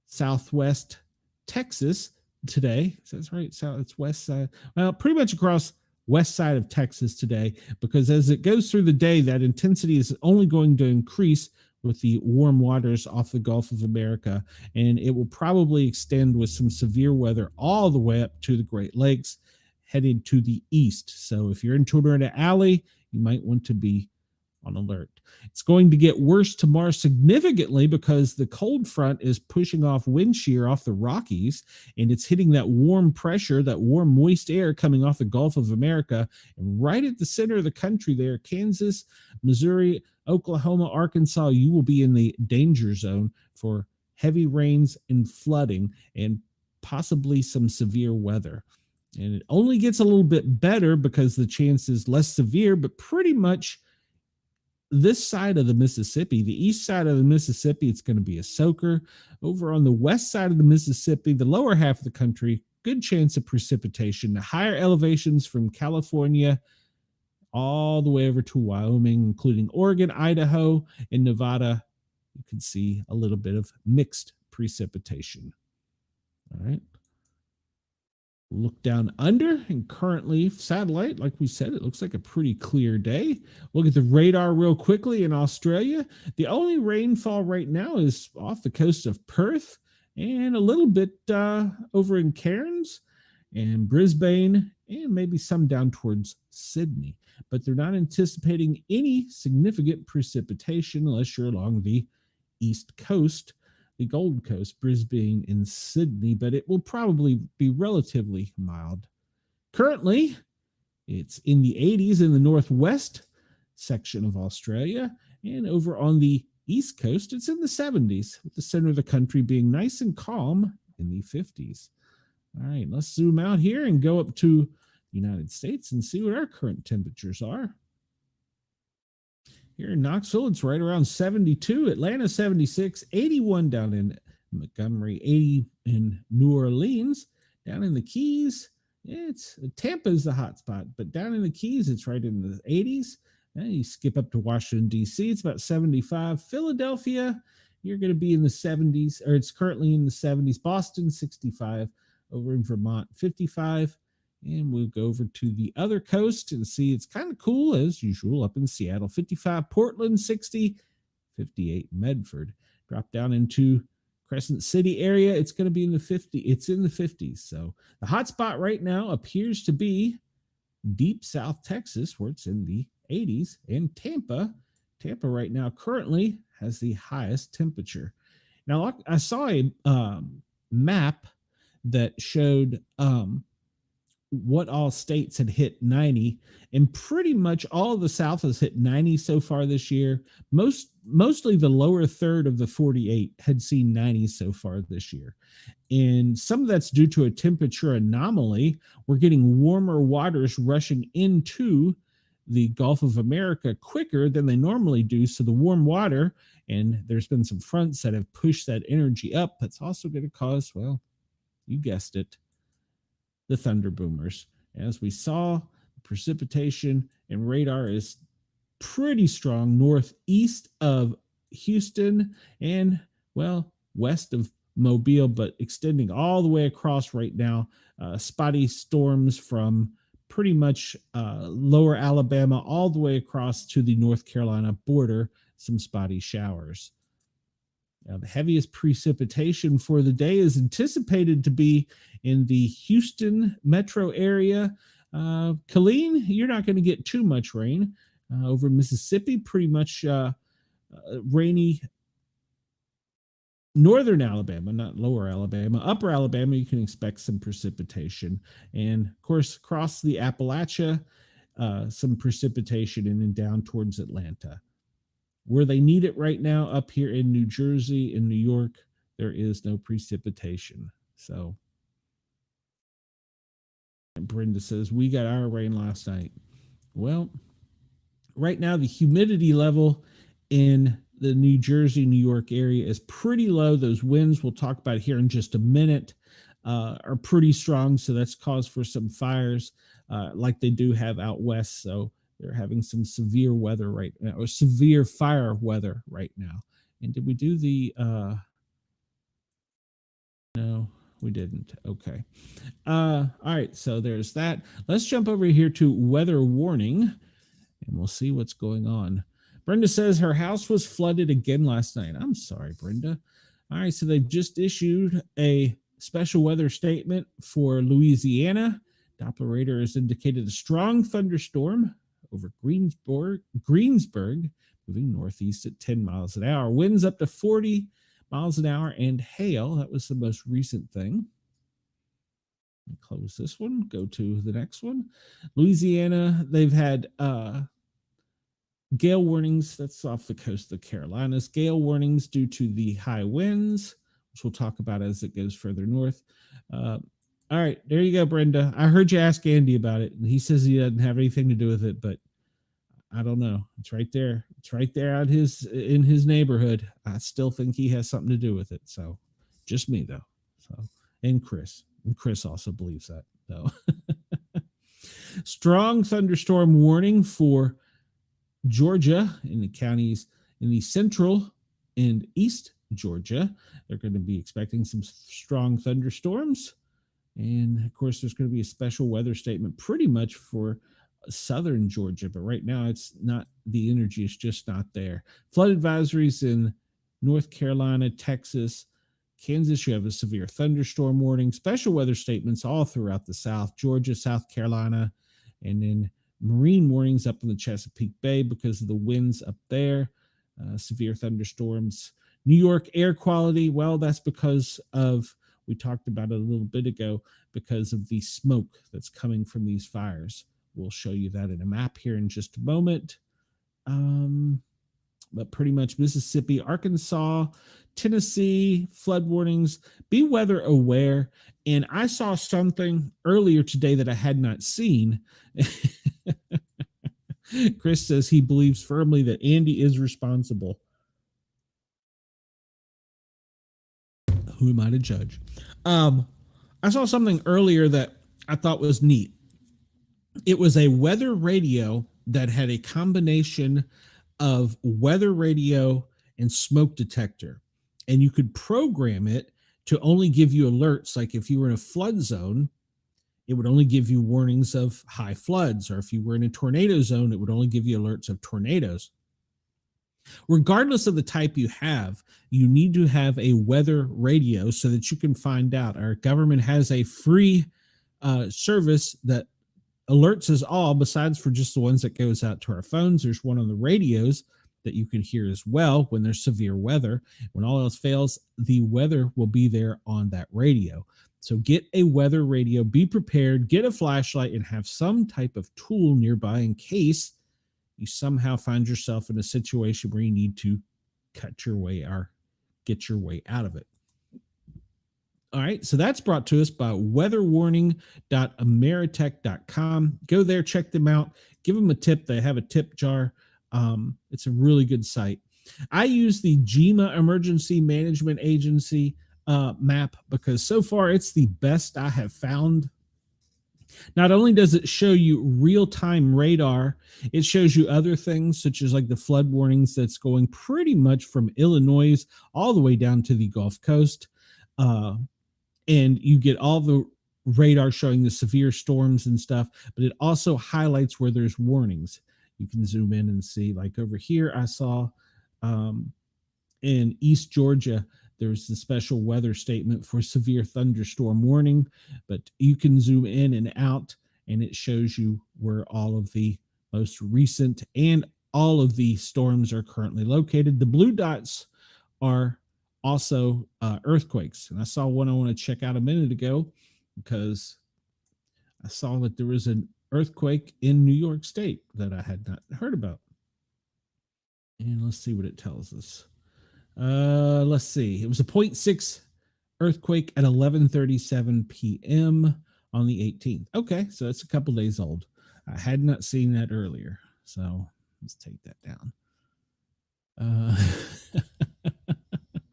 A: southwest Texas today. So that's right. So it's west side. Well, pretty much across west side of Texas today, because as it goes through the day, that intensity is only going to increase with the warm waters off the Gulf of America. And it will probably extend with some severe weather all the way up to the Great Lakes, headed to the east. So if you're in Tornado Alley, you might want to be on alert. It's going to get worse tomorrow significantly because the cold front is pushing off wind shear off the Rockies, and it's hitting that warm pressure, that warm moist air coming off the Gulf of America. And right at the center of the country there, Kansas, Missouri, Oklahoma, Arkansas, you will be in the danger zone for heavy rains and flooding and possibly some severe weather. And it only gets a little bit better because the chance is less severe, but pretty much this side of the Mississippi, the east side of the Mississippi, it's going to be a soaker. Over on the west side of the Mississippi, the lower half of the country, good chance of precipitation. The higher elevations from California all the way over to Wyoming, including Oregon, Idaho, and Nevada, you can see a little bit of mixed precipitation. All right. Look down under, and currently satellite, like we said, it looks like a pretty clear day. Look at the radar real quickly in Australia. The only rainfall right now is off the coast of Perth and a little bit over in Cairns and Brisbane, and maybe some down towards Sydney. But they're not anticipating any significant precipitation unless you're along the east coast, the Gold Coast, Brisbane, and Sydney, but it will probably be relatively mild. Currently, it's in the 80s in the northwest section of Australia, and over on the east coast, it's in the 70s, with the center of the country being nice and calm in the 50s. All right, let's zoom out here and go up to the United States and see what our current temperatures are. Here in Knoxville, it's right around 72. Atlanta, 76. 81 down in Montgomery. 80 in New Orleans. Down in the Keys, it's Tampa's the hot spot, but down in the Keys, it's right in the 80s. And you skip up to Washington, D.C., it's about 75. Philadelphia, you're going to be in the 70s, or it's currently in the 70s. Boston, 65. Over in Vermont, 55. And we'll go over to the other coast and see it's kind of cool as usual up in Seattle, 55, Portland, 60, 58, Medford. Drop down into Crescent City area. It's going to be in the 50. It's in the 50s. So the hot spot right now appears to be deep South Texas, where it's in the 80s, and Tampa. Tampa right now currently has the highest temperature. Now I saw a map that showed what all states had hit 90, and pretty much all of the South has hit 90 so far this year. Mostly the lower third of the 48 had seen 90 so far this year. And some of that's due to a temperature anomaly. We're getting warmer waters rushing into the Gulf of America quicker than they normally do. So the warm water, and there's been some fronts that have pushed that energy up. That's also going to cause, well, you guessed it, the thunder boomers. As we saw, precipitation and radar is pretty strong northeast of Houston and, well, west of Mobile, but extending all the way across right now. Spotty storms from pretty much lower Alabama all the way across to the North Carolina border, some spotty showers. Now, the heaviest precipitation for the day is anticipated to be in the Houston metro area. Colleen, you're not going to get too much rain. Over Mississippi, pretty much rainy. Northern Alabama, not lower Alabama, upper Alabama, you can expect some precipitation. And of course, across the Appalachia, some precipitation and then down towards Atlanta. Where they need it right now, up here in New Jersey and New York, there is no precipitation. So Brenda says, we got our rain last night. Well, right now, the humidity level in the New Jersey, New York area is pretty low. Those winds we'll talk about here in just a minute are pretty strong. So that's cause for some fires like they do have out west. So they're having some severe weather right now, or severe fire weather right now. And did we do the, no, we didn't. Okay. All right. So there's that. Let's jump over here to weather warning and we'll see what's going on. Brenda says her house was flooded again last night. I'm sorry, Brenda. All right. So they've just issued a special weather statement for Louisiana. Doppler radar has indicated a strong thunderstorm over Greensburg, moving northeast at 10 miles an hour. Winds up to 40 miles an hour and hail. That was the most recent thing. Close this one. Go to the next one. Louisiana, they've had gale warnings. That's off the coast of the Carolinas. Gale warnings due to the high winds, which we'll talk about as it goes further north. All right, there you go, Brenda. I heard you ask Andy about it, and he says he doesn't have anything to do with it, but I don't know. It's right there. It's right there out in his neighborhood. I still think he has something to do with it. So, just me though. So, and Chris also believes that though. Strong thunderstorm warning for Georgia in the counties in the central and east Georgia. They're going to be expecting some strong thunderstorms. And of course, there's going to be a special weather statement pretty much for southern Georgia. But right now, it's not, the energy is just not there. Flood advisories in North Carolina, Texas, Kansas. You have a severe thunderstorm warning. Special weather statements all throughout the South, Georgia, South Carolina, and then marine warnings up in the Chesapeake Bay because of the winds up there. Severe thunderstorms. New York air quality. Well, that's because of, we talked about it a little bit ago, because of the smoke that's coming from these fires. We'll show you that in a map here in just a moment. But pretty much Mississippi, Arkansas, Tennessee, flood warnings. Be weather aware. And I saw something earlier today that I had not seen. Chris says he believes firmly that Andy is responsible. Who am I to judge? I saw something earlier that I thought was neat. It was a weather radio that had a combination of weather radio and smoke detector. And you could program it to only give you alerts. Like if you were in a flood zone, it would only give you warnings of high floods. Or if you were in a tornado zone, it would only give you alerts of tornadoes. Regardless of the type you have, you need to have a weather radio so that you can find out. Our government has a free service that alerts us all, besides for just the ones that goes out to our phones. There's one on the radios that you can hear as well when there's severe weather. When all else fails, the weather will be there on that radio. So get a weather radio, be prepared, get a flashlight, and have some type of tool nearby in case you somehow find yourself in a situation where you need to cut your way or get your way out of it. All right, so that's brought to us by weatherwarning.ameritech.com. Go there, check them out, give them a tip. They have a tip jar. It's a really good site. I use the GEMA Emergency Management Agency map because so far it's the best I have found. Not only does it show you real-time radar, it shows you other things such as like the flood warnings that's going pretty much from Illinois all the way down to the Gulf Coast. And you get all the radar showing the severe storms and stuff, but it also highlights where there's warnings. You can zoom in and see, like over here, I saw in East Georgia, there's the special weather statement for severe thunderstorm warning, but you can zoom in and out and it shows you where all of the most recent and all of the storms are currently located. The blue dots are also earthquakes. And I saw one I want to check out a minute ago because I saw that there was an earthquake in New York State that I had not heard about. And let's see what it tells us. Let's see. It was a 0.6 earthquake at 11:37 p.m. on the 18th. Okay, so it's a couple days old. I had not seen that earlier. So let's take that down.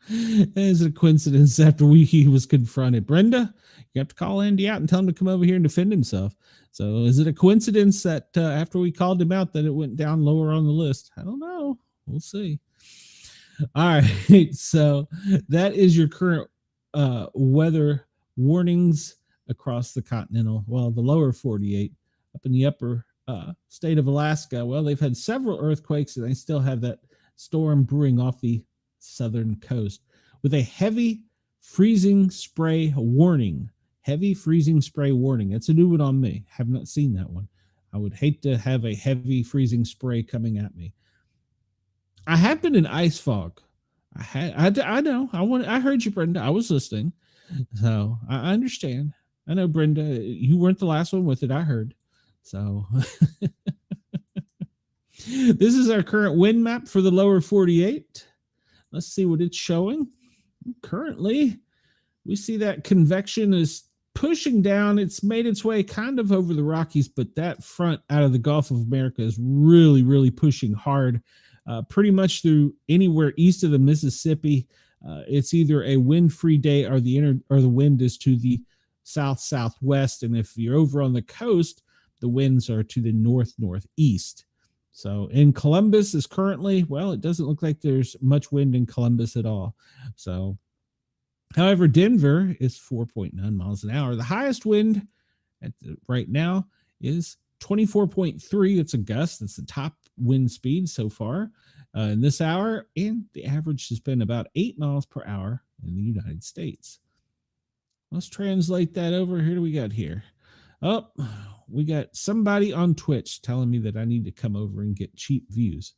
A: Is it a coincidence after he was confronted? Brenda, you have to call Andy out and tell him to come over here and defend himself. So is it a coincidence that after we called him out that it went down lower on the list? I don't know. We'll see. All right. So that is your current weather warnings across the continental, well, the lower 48. Up in the upper state of Alaska, well, they've had several earthquakes and they still have that storm brewing off the southern coast with a heavy freezing spray warning. Heavy freezing spray warning. That's a new one on me. Have not seen that one. I would hate to have a heavy freezing spray coming at me. I have been in ice fog. I know. I heard you, Brenda. I was listening. So I understand. I know, Brenda, you weren't the last one with it. I heard. So this is our current wind map for the lower 48. Let's see what it's showing. Currently, we see that convection is pushing down. It's made its way kind of over the Rockies, but that front out of the Gulf of America is really, really pushing hard, pretty much through anywhere east of the Mississippi. It's either a wind-free day or the wind is to the south-southwest. And if you're over on the coast, the winds are to the north-northeast. So in Columbus is currently, well, it doesn't look like there's much wind in Columbus at all. So, however, Denver is 4.9 miles an hour. The highest wind right now is 24.3. It's a gust. That's the top wind speed so far in this hour. And the average has been about 8 miles per hour in the United States. Let's translate that over. Here do we got here? Oh, we got somebody on Twitch telling me that I need to come over and get cheap views.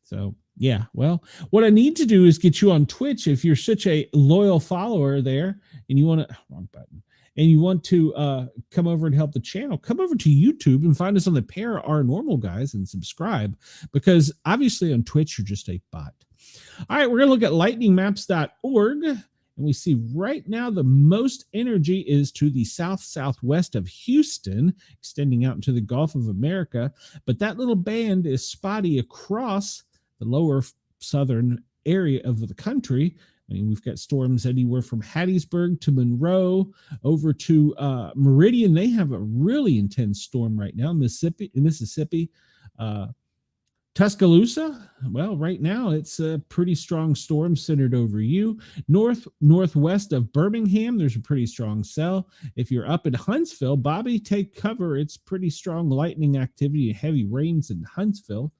A: So, yeah, well, what I need to do is get you on Twitch. If you're such a loyal follower there and you want to, wrong button, and you want to come over and help the channel, come over to YouTube and find us on the Pair Our Normal Guys and subscribe, because obviously on Twitch, you're just a bot. All right, we're going to look at lightningmaps.org. And we see right now the most energy is to the south-southwest of Houston, extending out into the Gulf of America. But that little band is spotty across the lower southern area of the country. I mean, we've got storms anywhere from Hattiesburg to Monroe over to Meridian. They have a really intense storm right now. Mississippi. Tuscaloosa, well, right now it's a pretty strong storm centered over you. Northwest of Birmingham, there's a pretty strong cell. If you're up in Huntsville, Bobby, take cover. It's pretty strong lightning activity and heavy rains in Huntsville.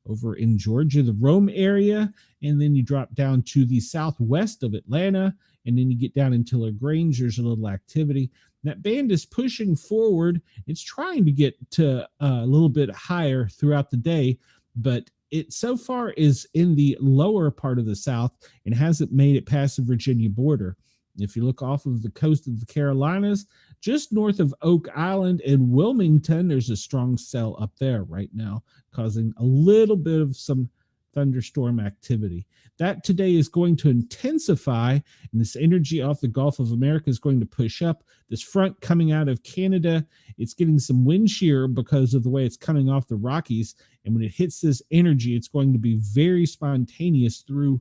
A: Over in Georgia, the Rome area, and then you drop down to the southwest of Atlanta, and then you get down into LaGrange. There's a little activity. That band is pushing forward. It's trying to get to a little bit higher throughout the day, but it so far is in the lower part of the South and hasn't made it past the Virginia border. If you look off of the coast of the Carolinas, just north of Oak Island and Wilmington, there's a strong cell up there right now, causing a little bit of some thunderstorm activity. That today is going to intensify, and this energy off the Gulf of America is going to push up. This front coming out of Canada, it's getting some wind shear because of the way it's coming off the Rockies, and when it hits this energy, it's going to be very spontaneous through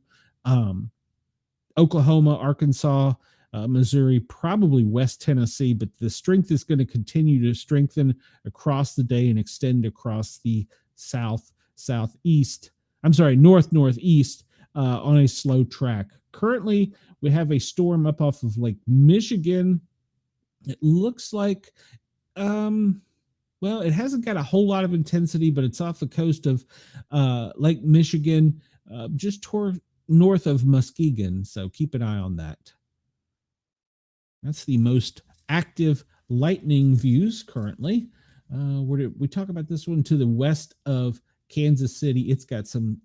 A: Oklahoma, Arkansas, Missouri, probably West Tennessee, but the strength is going to continue to strengthen across the day and extend across the northeast on a slow track. Currently, we have a storm up off of Lake Michigan. It looks like, well, it hasn't got a whole lot of intensity, but it's off the coast of Lake Michigan, just toward north of Muskegon, so keep an eye on that. That's the most active lightning views currently. Where did we talk about this one? To the west of Kansas City, it's got some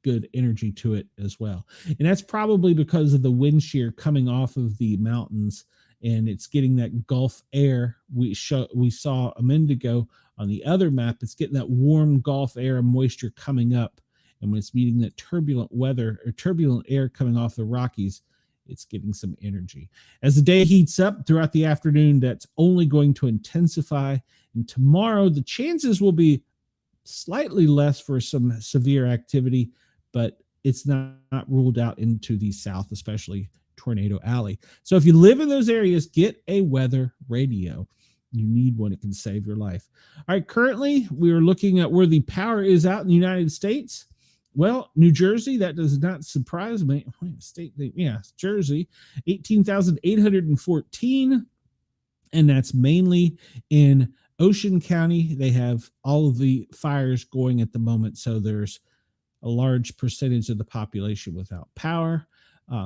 A: good energy to it as well, and that's probably because of the wind shear coming off of the mountains, and it's getting that Gulf air we saw a minute ago on the other map. It's getting that warm Gulf air and moisture coming up, and when it's meeting that turbulent weather or turbulent air coming off the Rockies, it's getting some energy. As the day heats up throughout the afternoon, that's only going to intensify. And tomorrow, the chances will be slightly less for some severe activity, but it's not ruled out into the south, especially Tornado Alley. So if you live in those areas, get a weather radio. You need one. It can save your life. All right, currently, we are looking at where the power is out in the United States. Well, New Jersey, that does not surprise me. State, yeah, Jersey, 18,814. And that's mainly in Ocean County. They have all of the fires going at the moment. So there's a large percentage of the population without power.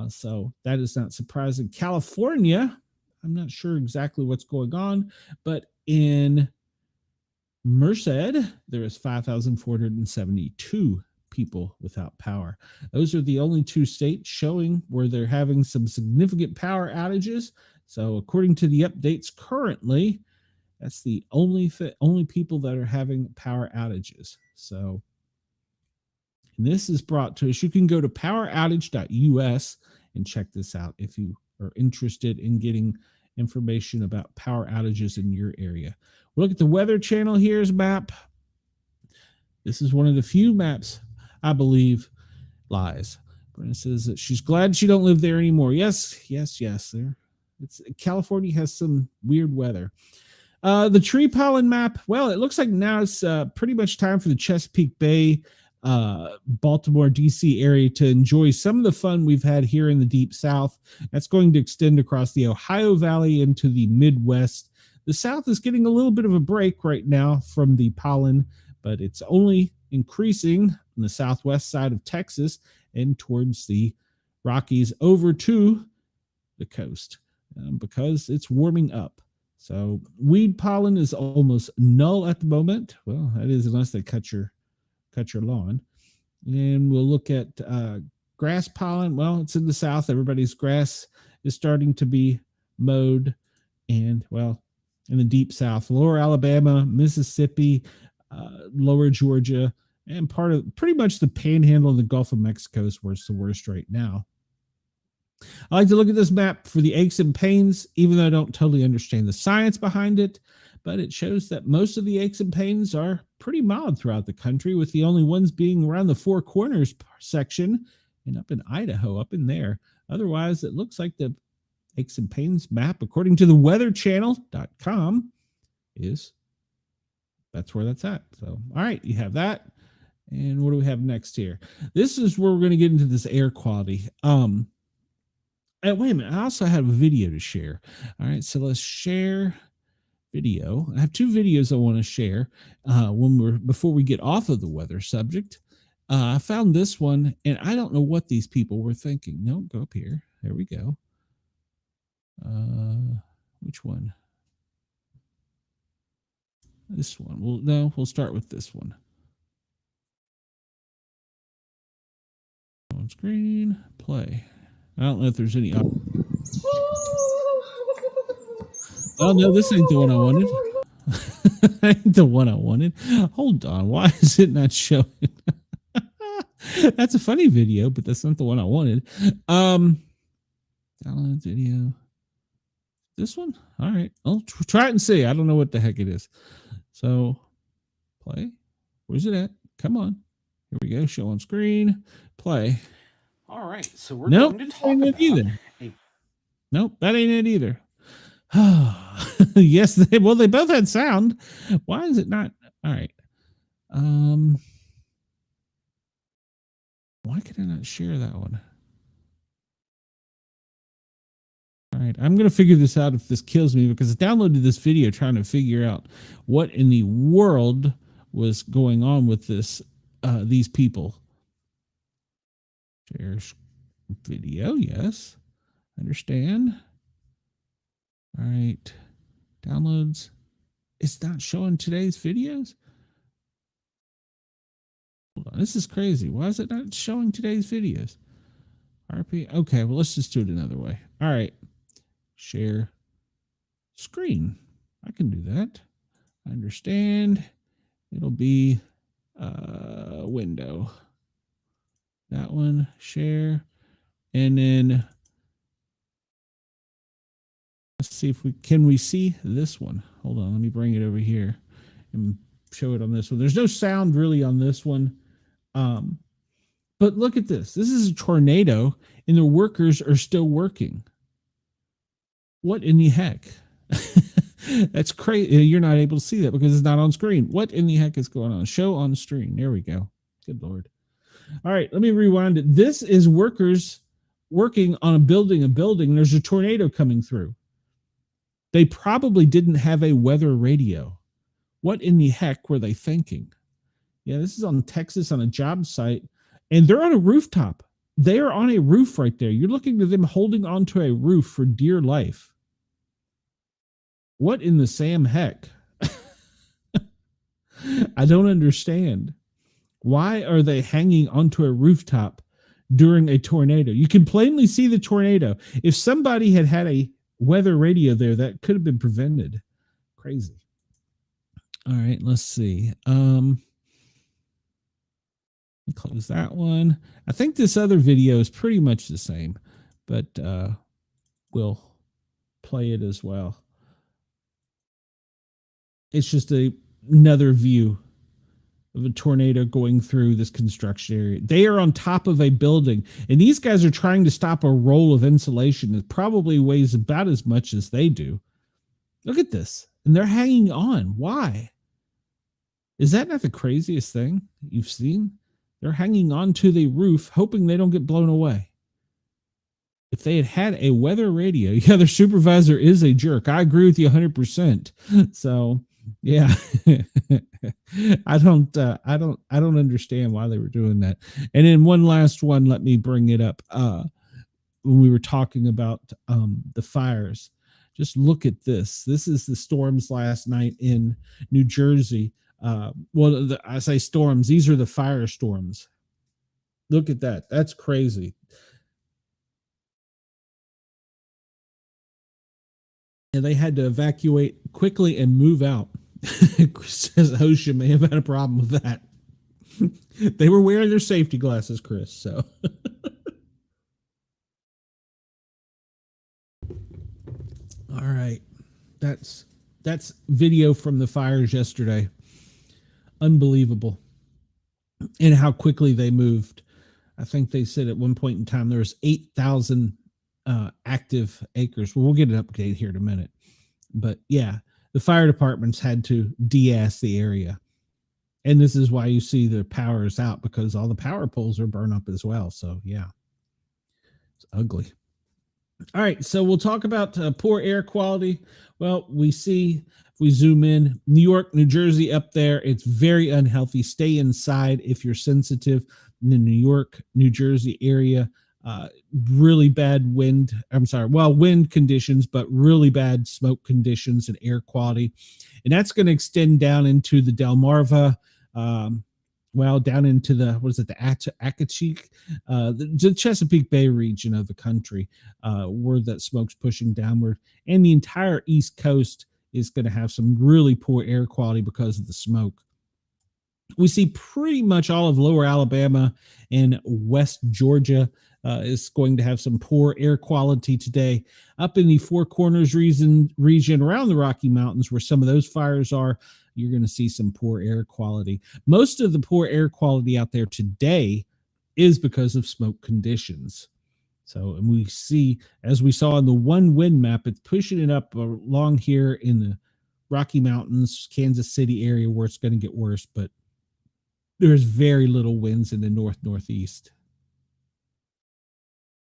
A: So that is not surprising. California, I'm not sure exactly what's going on, but in Merced, there is 5,472 people without power. Those are the only two states showing where they're having some significant power outages. So according to the updates currently, that's the only people that are having power outages. So, and this is brought to us. You can go to poweroutage.us and check this out if you are interested in getting information about power outages in your area. We'll look at the Weather Channel. Here's a map. This is one of the few maps I believe lies. Brenda says that she's glad she don't live there anymore. Yes. There, California has some weird weather. The tree pollen map. Well, it looks like now it's pretty much time for the Chesapeake Bay, Baltimore, DC area to enjoy some of the fun we've had here in the Deep South. That's going to extend across the Ohio Valley into the Midwest. The South is getting a little bit of a break right now from the pollen, but it's only increasing on the southwest side of Texas and towards the Rockies over to the coast because it's warming up. So weed pollen is almost null at the moment. Well, that is unless they cut your lawn. And we'll look at grass pollen. Well, it's in the south. Everybody's grass is starting to be mowed. And, well, in the deep south, lower Alabama, Mississippi, lower Georgia, and part of pretty much the panhandle of the Gulf of Mexico is where it's the worst right now. I like to look at this map for the aches and pains, even though I don't totally understand the science behind it, but it shows that most of the aches and pains are pretty mild throughout the country, with the only ones being around the Four Corners section and up in Idaho, up in there. Otherwise, it looks like the aches and pains map, according to the weatherchannel.com, that's where that's at. So, all right, you have that. And what do we have next here? This is where we're going to get into this air quality. And wait a minute, I also have a video to share. All right, so let's share video. I have two videos I want to share before we get off of the weather subject. I found this one, and I don't know what these people were thinking. No, go up here. There we go. Which one? This one. We'll start with this one. On screen, play. I don't know if there's any. Oh no, this ain't the one I wanted. Ain't the one I wanted. Hold on, why is it not showing? That's a funny video, but that's not the one I wanted. Download video. This one? All right, I'll try it and see. I don't know what the heck it is. So, play. Where's it at? Come on. Here we go. Show on screen. Play.
B: All right, so we're going to talk about
A: either. Nope, that ain't it either. Yes, they both had sound. Why is it not? All right. Why can I not share that one? All right, I'm going to figure this out if this kills me, because I downloaded this video trying to figure out what in the world was going on with this, these people. Share video. Yes. Understand. All right. Downloads. It's not showing today's videos. Hold on. This is crazy. Why is it not showing today's videos? RP. Okay. Well, let's just do it another way. All right. Share screen. I can do that. I understand. It'll be window. That one. Share. And then let's see if we see this one. Hold on, let me bring it over here and show it on this one. There's no sound really on this one. But look at this. This is a tornado and the workers are still working. What in the heck? That's crazy. You're not able to see that because it's not on screen. What in the heck is going on? Show on screen. There we go. Good Lord. All right, let me rewind it. This is workers working on a building. There's a tornado coming through. They probably didn't have a weather radio. What in the heck were they thinking? Yeah, this is on Texas on a job site, and they're on a rooftop. They are on a roof right there. You're looking at them holding onto a roof for dear life. What in the Sam heck? I don't understand. Why are they hanging onto a rooftop during a tornado? You can plainly see the tornado. If somebody had had a weather radio there, that could have been prevented. Crazy. All right, let's see. Close that one. I think this other video is pretty much the same, but we'll play it as well. It's just another view of a tornado going through this construction area. They are on top of a building, and these guys are trying to stop a roll of insulation that probably weighs about as much as they do. Look at this. And they're hanging on. Why? Is that not the craziest thing you've seen? They're hanging on to the roof, hoping they don't get blown away. If they had had a weather radio, yeah, their supervisor is a jerk. I agree with you 100%. So, yeah, I don't understand why they were doing that. And then one last one, let me bring it up. When we were talking about the fires, just look at this. This is the storms last night in New Jersey. I say storms. These are the firestorms. Look at that. That's crazy. And they had to evacuate quickly and move out. Says OSHA may have had a problem with that. They were wearing their safety glasses, Chris. So, all right, that's video from the fires yesterday. Unbelievable, and how quickly they moved. I think they said at one point in time there was 8,000 active acres. Well, we'll get an update here in a minute, but yeah, the fire departments had to de-ass the area, and this is why you see the power is out, because all the power poles are burned up as well. So yeah, it's ugly. All right, so we'll talk about poor air quality. Well, we see, if we zoom in, New York, New Jersey up there, it's very unhealthy. Stay inside if you're sensitive. In the New York, New Jersey area, really bad wind. Wind conditions, but really bad smoke conditions and air quality. And that's going to extend down into the Delmarva, down into the Acatcheek, the Chesapeake Bay region of the country, where that smoke's pushing downward. And the entire East Coast is going to have some really poor air quality because of the smoke. We see pretty much all of lower Alabama and West Georgia is going to have some poor air quality today. Up in the Four Corners region around the Rocky Mountains, where some of those fires are, you're going to see some poor air quality. Most of the poor air quality out there today is because of smoke conditions. So, and we see, as we saw in the one wind map, it's pushing it up along here in the Rocky Mountains, Kansas City area, where it's going to get worse, but there's very little winds in the northeast.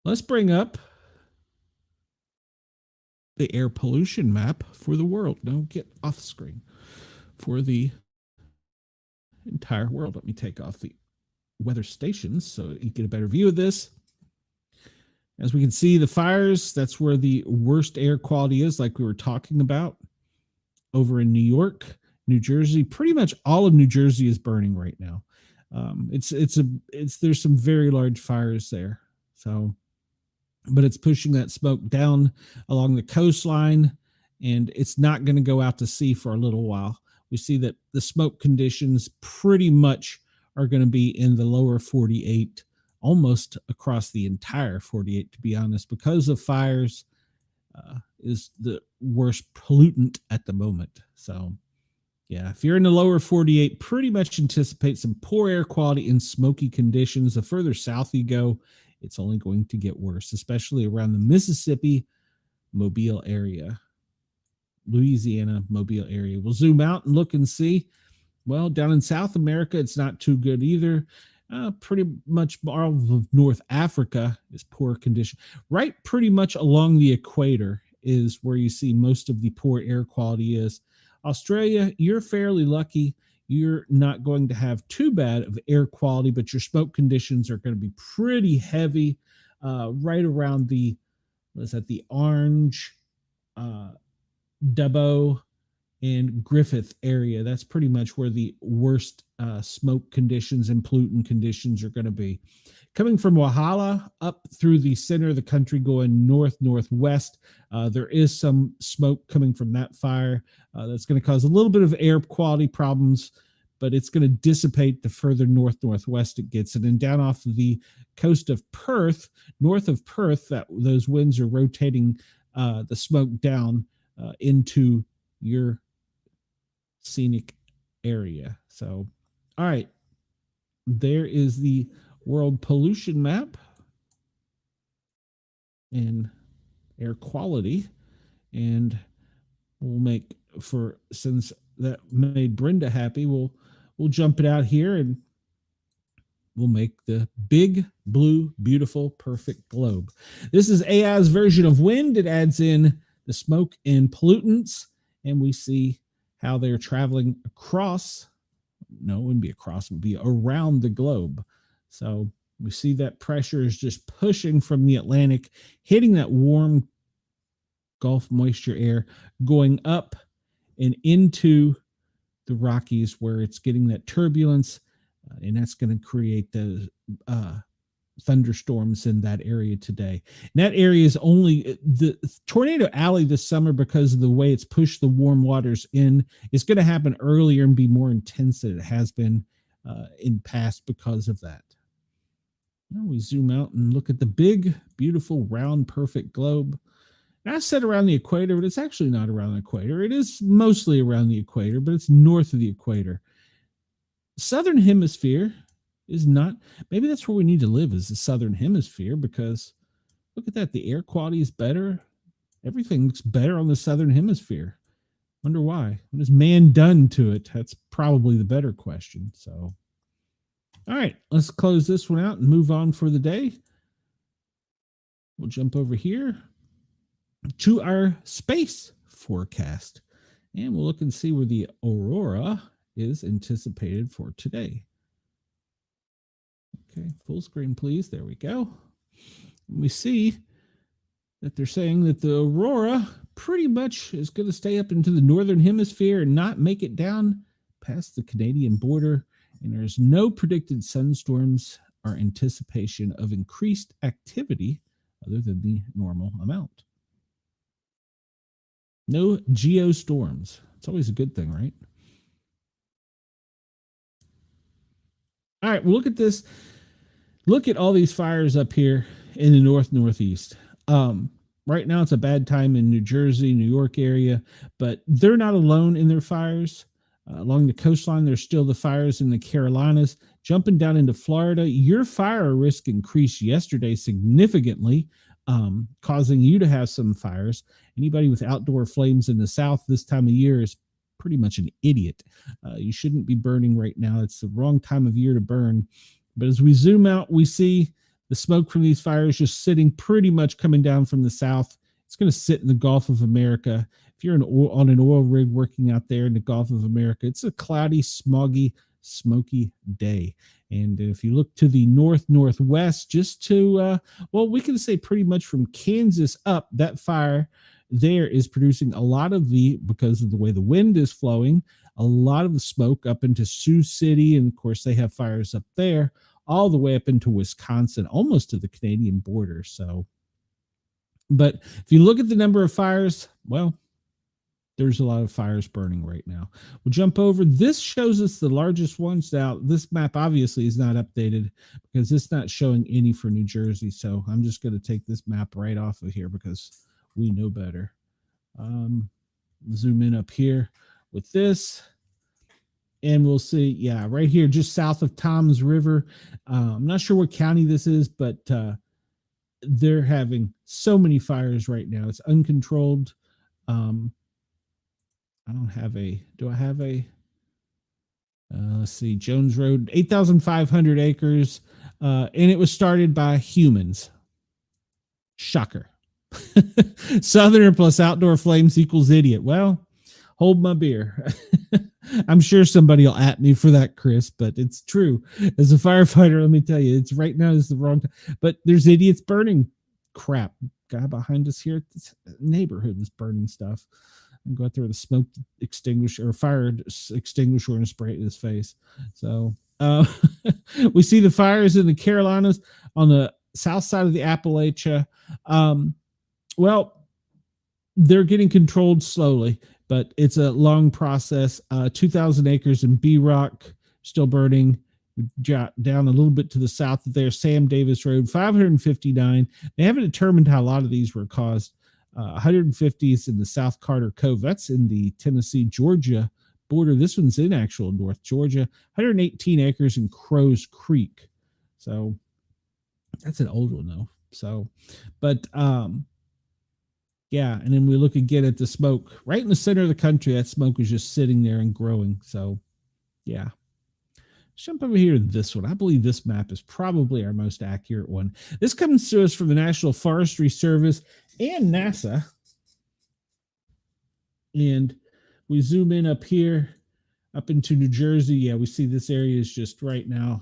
A: Let's bring up the air pollution map for the world. Don't get off screen. For the entire world. Let me take off the weather stations so you get a better view of this. As we can see, the fires, that's where the worst air quality is, like we were talking about. Over in New York, New Jersey, pretty much all of New Jersey is burning right now. There's some very large fires there. So, but it's pushing that smoke down along the coastline, and it's not going to go out to sea for a little while. We see that the smoke conditions pretty much are going to be in the lower 48, almost across the entire 48, to be honest, because of fires. Is the worst pollutant at the moment. So, yeah, if you're in the lower 48, pretty much anticipate some poor air quality and smoky conditions. The further south you go, it's only going to get worse, especially around the Mississippi, Mobile area, Louisiana, Mobile area. We'll zoom out and look and see. Well, down in South America, it's not too good either. Pretty much all of North Africa is poor condition. Right pretty much along the equator is where you see most of the poor air quality is. Australia, you're fairly lucky. You're not going to have too bad of air quality, but your smoke conditions are going to be pretty heavy right around the Orange, Dubbo, and Griffith area. That's pretty much where the worst smoke conditions and pollutant conditions are going to be. Coming from Wahala up through the center of the country, going northwest, there is some smoke coming from that fire that's going to cause a little bit of air quality problems, but it's going to dissipate the further northwest it gets. And then down off the coast of Perth, north of Perth, those winds are rotating the smoke down into your scenic area. So, all right, there is the world pollution map and air quality, and we'll make, for since that made Brenda happy, we'll jump it out here and we'll make the big blue beautiful perfect globe. This is AI's version of wind. It adds in the smoke and pollutants, and we see how they're traveling across. No, it wouldn't be across, it would be around the globe. So we see that pressure is just pushing from the Atlantic, hitting that warm Gulf moisture air, going up and into the Rockies where it's getting that turbulence, and that's going to create the thunderstorms in that area today. And that area is only the tornado alley this summer, because of the way it's pushed the warm waters in. It's going to happen earlier and be more intense than it has been in past because of that. Now we zoom out and look at the big, beautiful, round, perfect globe. And I said around the equator, but it's actually not around the equator. It is mostly around the equator, but it's north of the equator. Southern hemisphere is not, maybe that's where we need to live, is the southern hemisphere, because look at that, the air quality is better. Everything looks better on the southern hemisphere. Wonder why. What has man done to it? That's probably the better question. So, all right, let's close this one out and move on for the day. We'll jump over here to our space forecast, and we'll look and see where the aurora is anticipated for today. Okay, full screen, please. There we go. We see that they're saying that the aurora pretty much is going to stay up into the northern hemisphere and not make it down past the Canadian border. And there's no predicted sunstorms or anticipation of increased activity other than the normal amount. No geostorms. It's always a good thing, right? All right, well, look at this. Look at all these fires up here in the northeast. Right now, it's a bad time in New Jersey, New York area, but they're not alone in their fires. Along the coastline, there's still the fires in the Carolinas. Jumping down into Florida, your fire risk increased yesterday significantly, causing you to have some fires. Anybody with outdoor flames in the South this time of year is pretty much an idiot. You shouldn't be burning right now. It's the wrong time of year to burn. But as we zoom out, we see the smoke from these fires just sitting pretty much coming down from the south. It's going to sit in the Gulf of America. If you're on an oil rig working out there in the Gulf of America, it's a cloudy, smoggy, smoky day. And if you look to the northwest, just to, well, we can say pretty much from Kansas up, that fire there is producing a lot of because of the way the wind is flowing, a lot of the smoke up into Sioux City. And of course, they have fires up there all the way up into Wisconsin, almost to the Canadian border. So, but if you look at the number of fires, well, there's a lot of fires burning right now. We'll jump over. This shows us the largest ones. Now, this map obviously is not updated because it's not showing any for New Jersey. So I'm just going to take this map right off of here because we know better. Zoom in up here with this. And we'll see, yeah, right here, just south of Tom's River. I'm not sure what county this is, but they're having so many fires right now. It's uncontrolled. I don't have do I have let's see, Jones Road, 8,500 acres. And it was started by humans. Shocker. Southerner plus outdoor flames equals idiot. Well, hold my beer. I'm sure somebody will at me for that, Chris, but it's true. As a firefighter, let me tell you, it's right now is the wrong time. But there's idiots burning crap. Guy behind us here at this neighborhood is burning stuff. And go out there with a smoke extinguisher or fire extinguisher and spray it in his face. So we see the fires in the Carolinas on the south side of the Appalachia. Well, they're getting controlled slowly, but it's a long process. 2,000 acres in B-Rock still burning. Down a little bit to the south of there, Sam Davis Road, 559. They haven't determined how a lot of these were caused. 150 is in the South Carter Cove. That's in the Tennessee-Georgia border. This one's in actual North Georgia. 118 acres in Crows Creek. So that's an old one though. So, but yeah, and then we look again at the smoke right in the center of the country. That smoke was just sitting there and growing. So yeah. Jump over here to this one. I believe this map is probably our most accurate one. This comes to us from the National Forestry Service and NASA. And we zoom in up here, up into New Jersey. Yeah, we see this area is just right now.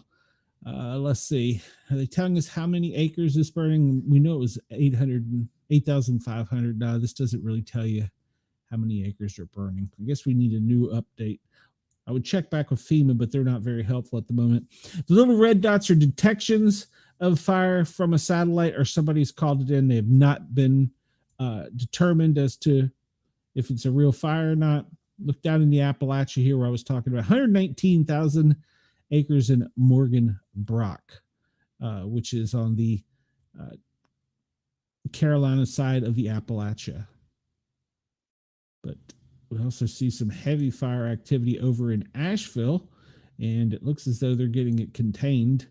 A: Let's see. Are they telling us how many acres is burning? We know it was 8,500. No, this doesn't really tell you how many acres are burning. I guess we need a new update. I would check back with FEMA, but they're not very helpful at the moment. The little red dots are detections of fire from a satellite or somebody's called it in. They have not been determined as to if it's a real fire or not. Look down in the Appalachia here where I was talking about 119,000 acres in Morgan Brock, which is on the Carolina side of the Appalachia. But we also see some heavy fire activity over in Asheville, and it looks as though they're getting it contained,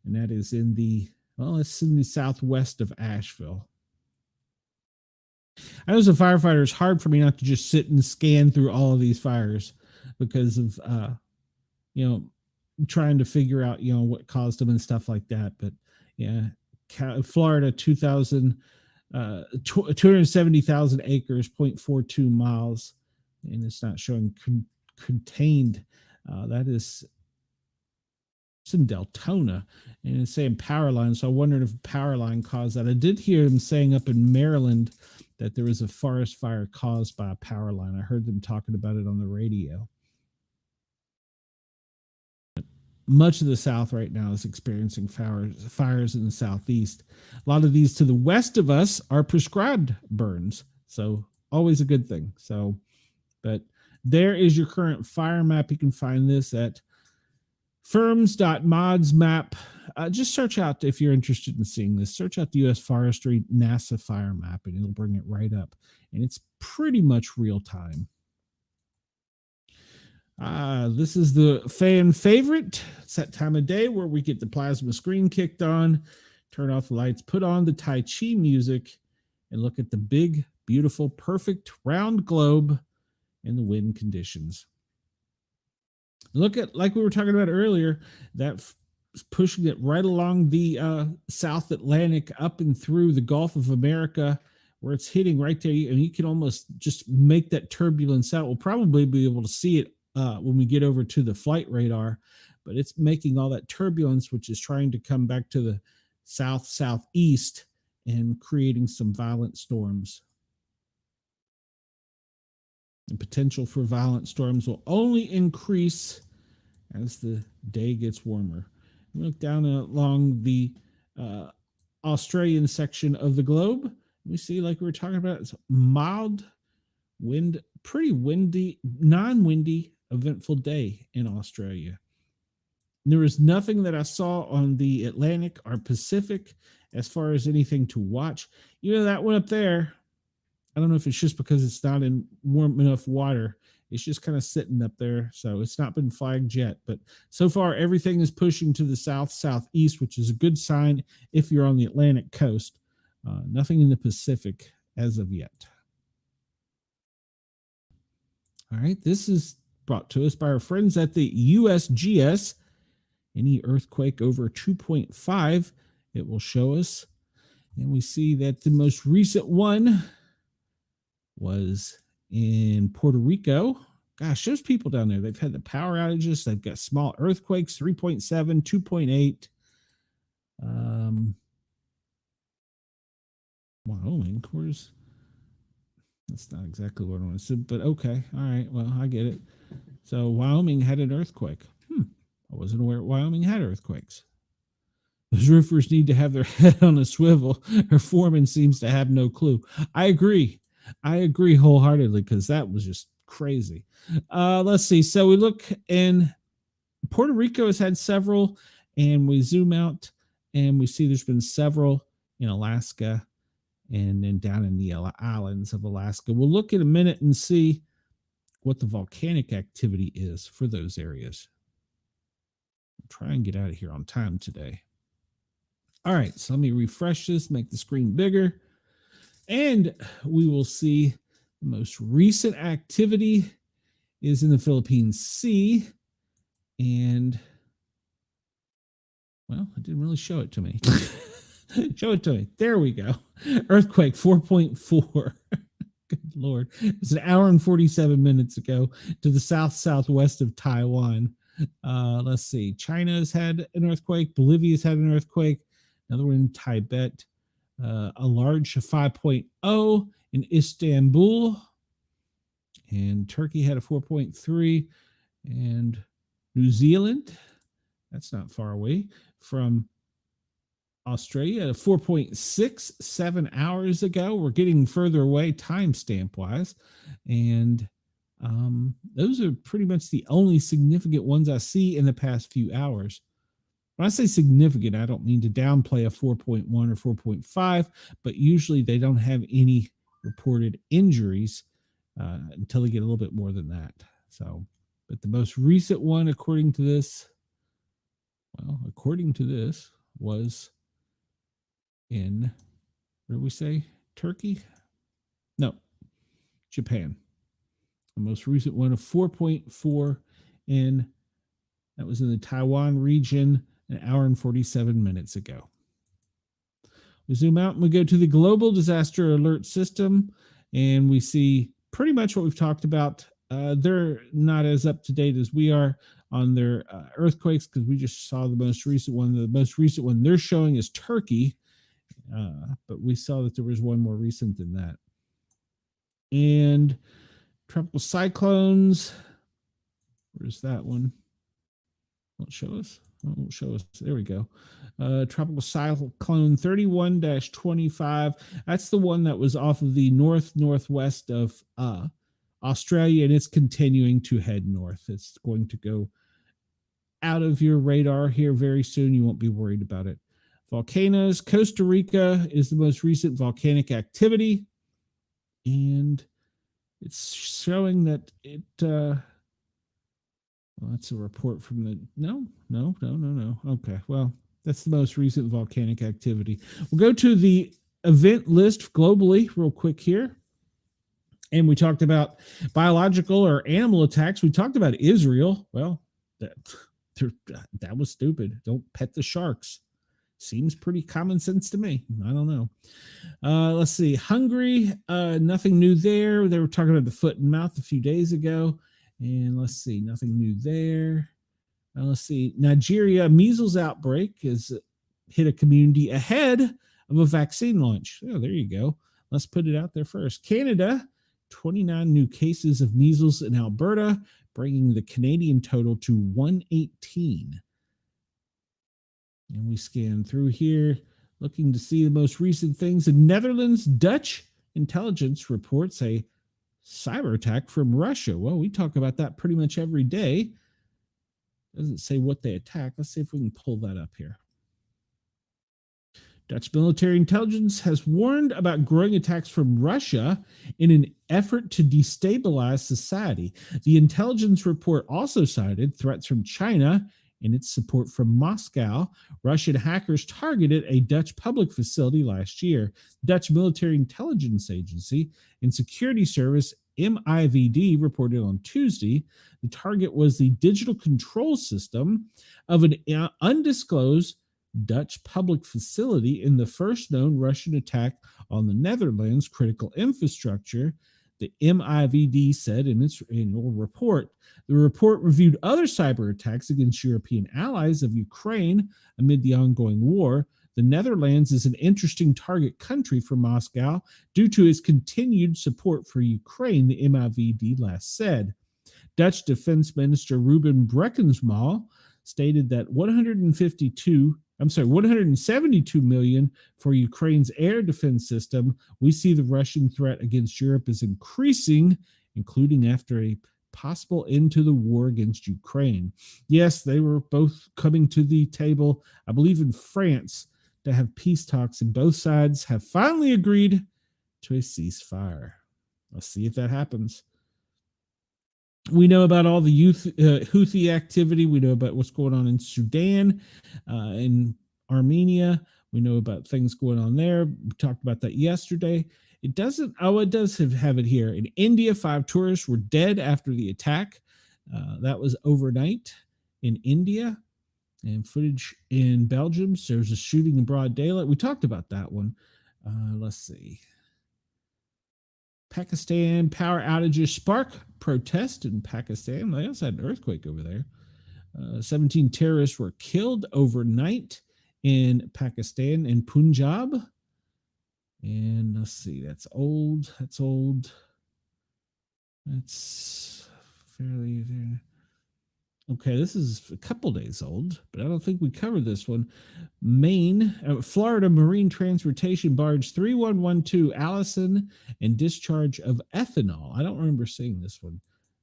A: and that is in the, well, it's in the southwest of Asheville. I know as a firefighter, it's hard for me not to just sit and scan through all of these fires because of, trying to figure out, what caused them and stuff like that. But yeah, Florida, 270,000 acres, 0.42 miles. And it's not showing contained. That is, it's in Deltona, and it's saying power line. So I wondered if power line caused that. I did hear them saying up in Maryland that there was a forest fire caused by a power line. I heard them talking about it on the radio. Much of the South right now is experiencing fires in the Southeast. A lot of these to the west of us are prescribed burns. So always a good thing. So, but there is your current fire map. You can find this at firms.mods map. Just search out, if you're interested in seeing this, search out the U.S. Forestry NASA fire map, and it'll bring it right up. And it's pretty much real time. This is the fan favorite. It's that time of day where we get the plasma screen kicked on, turn off the lights, put on the Tai Chi music, and look at the big, beautiful, perfect round globe and the wind conditions. Look at, like we were talking about earlier, that pushing it right along the South Atlantic up and through the Gulf of America, where it's hitting right there. And you can almost just make that turbulence out. We'll probably be able to see it when we get over to the flight radar, but it's making all that turbulence, which is trying to come back to the southeast and creating some violent storms. The potential for violent storms will only increase as the day gets warmer. We look down along the Australian section of the globe. We see, like we were talking about, it's mild wind, pretty windy, non-windy, eventful day in Australia. There was nothing that I saw on the Atlantic or Pacific as far as anything to watch. You know, that one up there, I don't know if it's just because it's not in warm enough water. It's just kind of sitting up there. So it's not been flagged yet. But so far, everything is pushing to the southeast, which is a good sign if you're on the Atlantic coast. Nothing in the Pacific as of yet. All right. This is brought to us by our friends at the USGS. Any earthquake over 2.5, it will show us. And we see that the most recent one was in Puerto Rico. Gosh, those people down there, they've had the power outages. They've got small earthquakes, 3.7, 2.8. Wyoming, that's not exactly what I want to say, but okay. All right. Well, I get it. So Wyoming had an earthquake. I wasn't aware Wyoming had earthquakes. Those roofers need to have their head on a swivel. Her foreman seems to have no clue. I agree wholeheartedly, because that was just crazy. Let's see. So we look, in Puerto Rico has had several, and we zoom out and we see there's been several in Alaska and then down in the islands of Alaska. We'll look in a minute and see what the volcanic activity is for those areas. I'll try and get out of here on time today. All right, so let me refresh this, make the screen bigger, and we will see the most recent activity is in the Philippine Sea. And, well, it didn't really show it to me. Show it to me. There we go. Earthquake 4.4. Good Lord. It was an hour and 47 minutes ago to the southwest of Taiwan. Let's see. China's had an earthquake. Bolivia's had an earthquake. Another one in Tibet. A large 5.0 in Istanbul. And Turkey had a 4.3. And New Zealand, that's not far away from Australia, 4.6 7 hours ago. We're getting further away timestamp wise. And those are pretty much the only significant ones I see in the past few hours. When I say significant, I don't mean to downplay a 4.1 or 4.5, but usually they don't have any reported injuries until they get a little bit more than that. So, but the most recent one, according to this, was in, where do we say? Turkey? No, Japan. The most recent one of 4.4 in, that was in the Taiwan region an hour and 47 minutes ago. We zoom out and we go to the global disaster alert system, and we see pretty much what we've talked about. They're not as up to date as we are on their earthquakes, because we just saw the most recent one. The most recent one they're showing is Turkey, but we saw that there was one more recent than that. And tropical cyclones, where's that one? Won't show us. Won't show us. There we go. Tropical cyclone 31-25. That's the one that was off of the northwest of Australia, and it's continuing to head north. It's going to go out of your radar here very soon. You won't be worried about it. Volcanoes. Costa Rica is the most recent volcanic activity, and it's showing that it well, that's a report from the no. Okay, well, that's the most recent volcanic activity. We'll go to the event list globally real quick here. And we talked about biological or animal attacks. We talked about Israel. Well, that was stupid. Don't pet the sharks. Seems pretty common sense to me. I don't know. Let's see. Hungary, nothing new there. They were talking about the foot and mouth a few days ago. And let's see, nothing new there. Let's see, Nigeria measles outbreak has hit a community ahead of a vaccine launch. Oh, there you go. Let's put it out there first. Canada, 29 new cases of measles in Alberta, bringing the Canadian total to 118. And we scan through here, looking to see the most recent things. In Netherlands, Dutch intelligence reports a cyber attack from Russia. Well, we talk about that pretty much every day. Doesn't say what they attack. Let's see if we can pull that up here. Dutch military intelligence has warned about growing attacks from Russia in an effort to destabilize society. The intelligence report also cited threats from China and its support from Moscow. Russian hackers targeted a Dutch public facility last year. Dutch military intelligence agency and security service MIVD reported on Tuesday the target was the digital control system of an undisclosed Dutch public facility in the first known Russian attack on the Netherlands' critical infrastructure, the MIVD said in its annual report. The report reviewed other cyber attacks against European allies of Ukraine amid the ongoing war. The Netherlands is an interesting target country for Moscow due to its continued support for Ukraine, the MIVD last said. Dutch Defense Minister Ruben Breckensma stated that 172 million for Ukraine's air defense system. We see the Russian threat against Europe is increasing, including after a possible end to the war against Ukraine. Yes, they were both coming to the table, I believe in France, to have peace talks, and both sides have finally agreed to a ceasefire. Let's see if that happens. We know about all the Houthi activity. We know about what's going on in Sudan, in Armenia. We know about things going on there. We talked about that yesterday. It does have it here. In India, 5 tourists were dead after the attack. That was overnight in India. And footage in Belgium. So there's a shooting in broad daylight. We talked about that one. Let's see. Pakistan power outages spark protest in Pakistan. They also had an earthquake over there. 17 terrorists were killed overnight in Pakistan and Punjab. And let's see, that's old. That's fairly there. Okay, this is a couple days old, but I don't think we covered this one. Florida Marine Transportation Barge 3112 Allison and discharge of ethanol. I don't remember seeing this one.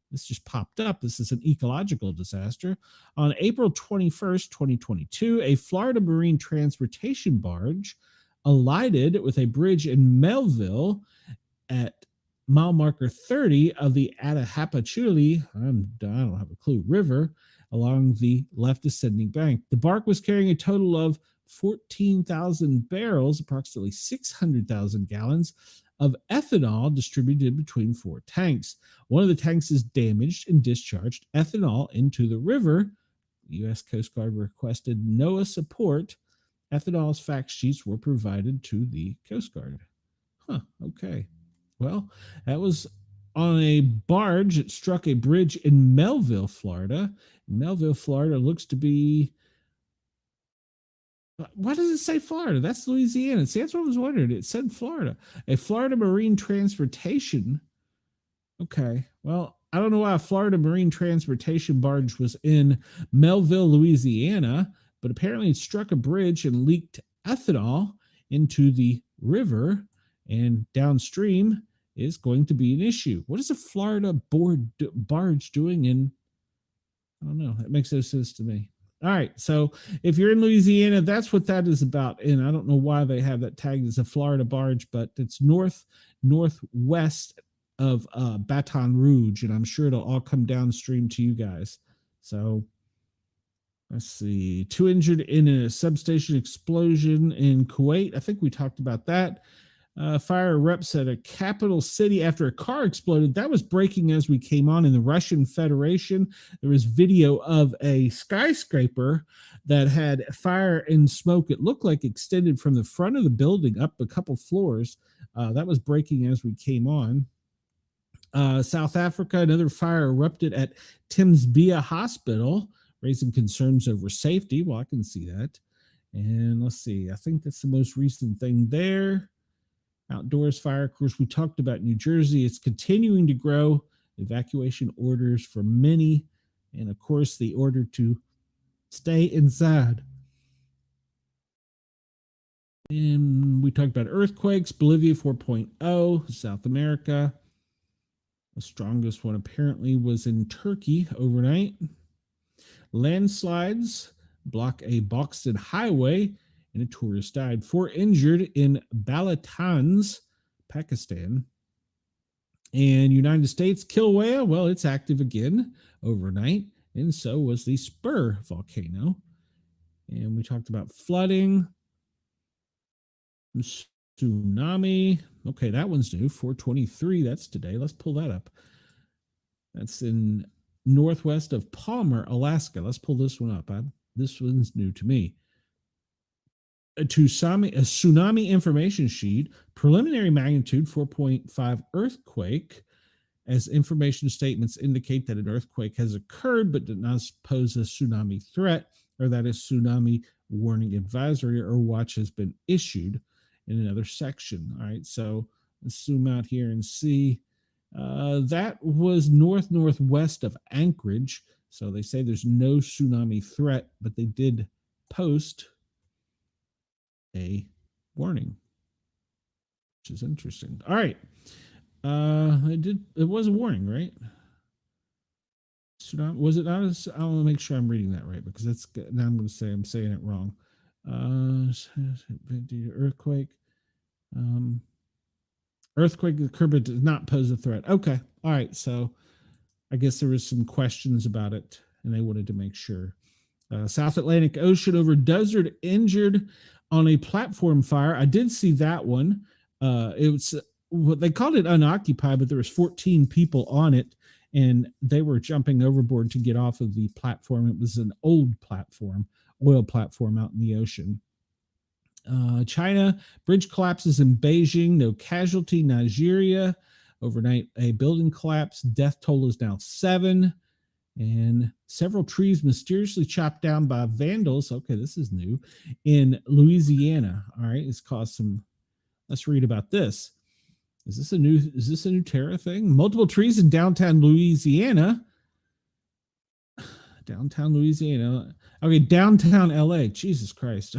A: This just popped up. This is an ecological disaster. On April 21st, 2022, a Florida Marine Transportation barge alighted with a bridge in Melville at mile marker 30 of the Attahapachuli, I don't have a clue, river along the left ascending bank. The bark was carrying a total of 14,000 barrels, approximately 600,000 gallons of ethanol distributed between 4 tanks. One of the tanks is damaged and discharged ethanol into the river. The U.S. Coast Guard requested NOAA support. Ethanol's fact sheets were provided to the Coast Guard. Okay. Well, that was on a barge that struck a bridge in Melville, Florida. Melville, Florida looks to be... Why does it say Florida? That's Louisiana. See, that's what I was wondering. It said Florida. A Florida Marine Transportation. Okay. Well, I don't know why a Florida Marine Transportation barge was in Melville, Louisiana, but apparently it struck a bridge and leaked ethanol into the river, and downstream is going to be an issue. What is a Florida barge doing in? I don't know. That makes no sense to me. All right. So if you're in Louisiana, that's what that is about. And I don't know why they have that tagged as a Florida barge, but it's northwest of Baton Rouge. And I'm sure it'll all come downstream to you guys. So let's see. 2 injured in a substation explosion in Kuwait. I think we talked about that. Fire erupts at a capital city after a car exploded. That was breaking as we came on in the Russian Federation. There was video of a skyscraper that had fire and smoke. It looked like extended from the front of the building up a couple floors. That was breaking as we came on. South Africa, another fire erupted at Timsbia Hospital, raising concerns over safety. Well, I can see that. And let's see, I think that's the most recent thing there. Outdoors fire, of course, we talked about New Jersey. It's continuing to grow. Evacuation orders for many. And of course, the order to stay inside. And we talked about earthquakes, Bolivia 4.0, South America. The strongest one apparently was in Turkey overnight. Landslides block a Boxed highway and a tourist died. 4 injured in Balatan's, Pakistan. And United States, Kilauea, well, it's active again overnight. And so was the Spur volcano. And we talked about flooding. Tsunami. Okay, that one's new. 423. That's today. Let's pull that up. That's in northwest of Palmer, Alaska. Let's pull this one up. This one's new to me. A tsunami information sheet. Preliminary magnitude 4.5 earthquake. As information statements indicate that an earthquake has occurred but did not pose a tsunami threat, or that a tsunami warning advisory or watch has been issued in another section. All right, so let's zoom out here and see. That was northwest of Anchorage. So they say there's no tsunami threat, but they did post a warning, which is interesting. All right. It was a warning, right? Was it not? I want to make sure I'm reading that right, because that's now I'm going to say I'm saying it wrong. Earthquake. Earthquake occurred but did not pose a threat. Okay. All right. So I guess there was some questions about it, and they wanted to make sure. South Atlantic Ocean over desert injured on a platform fire. I did see that one. It was what they called it unoccupied, but there was 14 people on it, and they were jumping overboard to get off of the platform. It was an old platform, oil platform out in the ocean. China, bridge collapses in Beijing, no casualty. Nigeria, overnight a building collapse. Death toll is now 7. And several trees mysteriously chopped down by vandals. Okay, this is new. In Louisiana. All right, it's caused some. Let's read about this. Is this a new terror thing? Multiple trees in downtown Louisiana. Downtown Louisiana. Okay, downtown LA. Jesus Christ.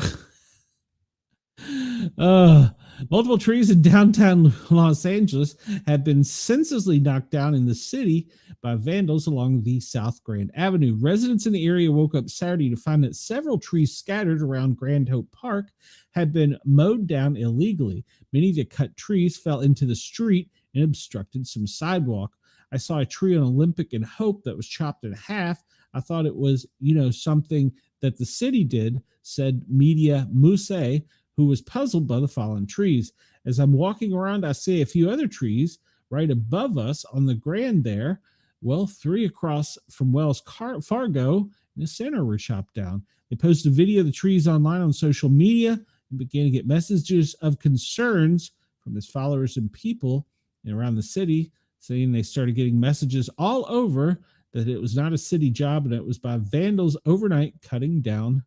A: Multiple trees in downtown Los Angeles have been senselessly knocked down in the city by vandals along the South Grand Avenue. Residents in the area woke up Saturday to find that several trees scattered around Grand Hope Park had been mowed down illegally. Many of the cut trees fell into the street and obstructed some sidewalk. I saw a tree on Olympic and Hope that was chopped in half. I thought it was, something that the city did, said Media Muse, who was puzzled by the fallen trees. As I'm walking around, I see a few other trees right above us on the Grand there. Well, 3 across from Wells Fargo in the center were chopped down. They posted a video of the trees online on social media and began to get messages of concerns from his followers and people around the city, saying they started getting messages all over that it was not a city job and it was by vandals overnight cutting down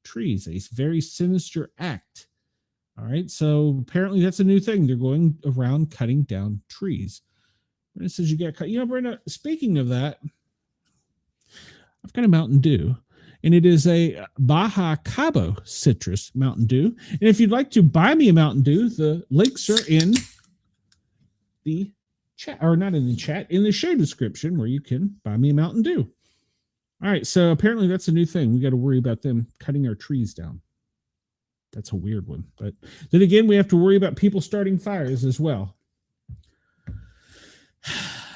A: trees. A very sinister act. All right, so apparently that's a new thing. They're going around cutting down trees. Brenda says you get cut. Brenda, speaking of that, I've got a Mountain Dew, and it is a Baja Cabo citrus Mountain Dew. And if you'd like to buy me a Mountain Dew, the links are in the chat, or not in the chat, in the show description, where you can buy me a Mountain Dew. All right, so apparently that's a new thing. We got to worry about them cutting our trees down. That's a weird one. But then again, we have to worry about people starting fires as well.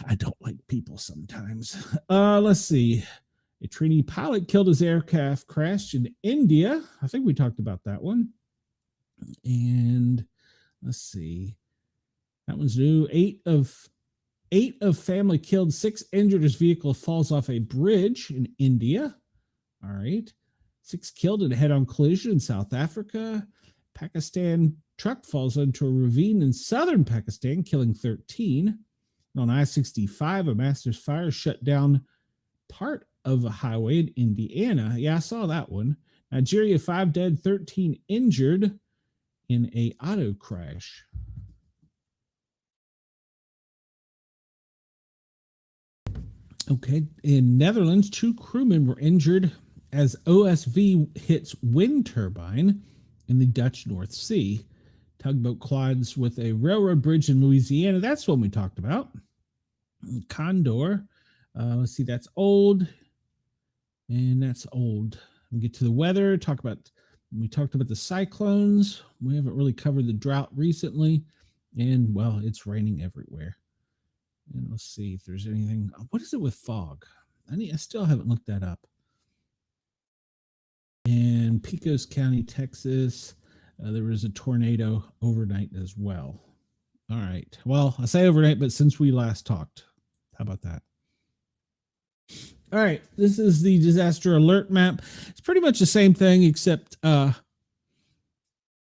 A: I don't like people sometimes. Let's see. A trainee pilot killed as aircraft crashed in India. I think we talked about that one. And let's see. That one's new. Eight of family killed, 6 injured as vehicle falls off a bridge in India. All right. 6 killed in a head-on collision in South Africa. Pakistan truck falls into a ravine in southern Pakistan, killing 13. On I-65, a master's fire shut down part of a highway in Indiana. Yeah, I saw that one. Nigeria, 5 dead, 13 injured in a auto crash. Okay, in Netherlands, 2 crewmen were injured as OSV hits wind turbine in the Dutch North Sea. Tugboat collides with a railroad bridge in Louisiana. That's one we talked about. Condor. Let's see, that's old. And that's old. We get to the weather. We talked about the cyclones. We haven't really covered the drought recently. And, well, it's raining everywhere. And let's see if there's anything. What is it with fog? I still haven't looked that up. And Pecos County, Texas, there was a tornado overnight as well. All right. Well, I say overnight, but since we last talked, how about that? All right. This is the disaster alert map. It's pretty much the same thing, except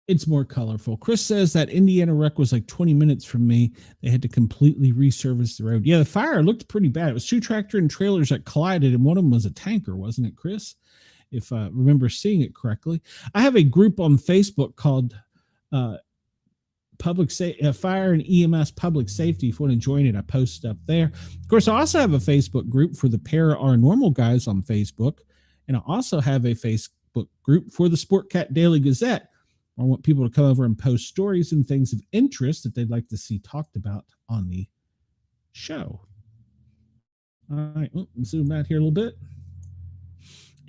A: it's more colorful. Chris says that Indiana wreck was like 20 minutes from me. They had to completely resurface the road. Yeah, the fire looked pretty bad. It was 2 tractor and trailers that collided, and one of them was a tanker, wasn't it, Chris? If I remember seeing it correctly. I have a group on Facebook called Fire and EMS Public Safety. If you want to join it, I post up there. Of course, I also have a Facebook group for the Paranormal guys on Facebook, and I also have a Facebook group for the Sportcat Daily Gazette. I want people to come over and post stories and things of interest that they'd like to see talked about on the show. All right, zoom out here a little bit.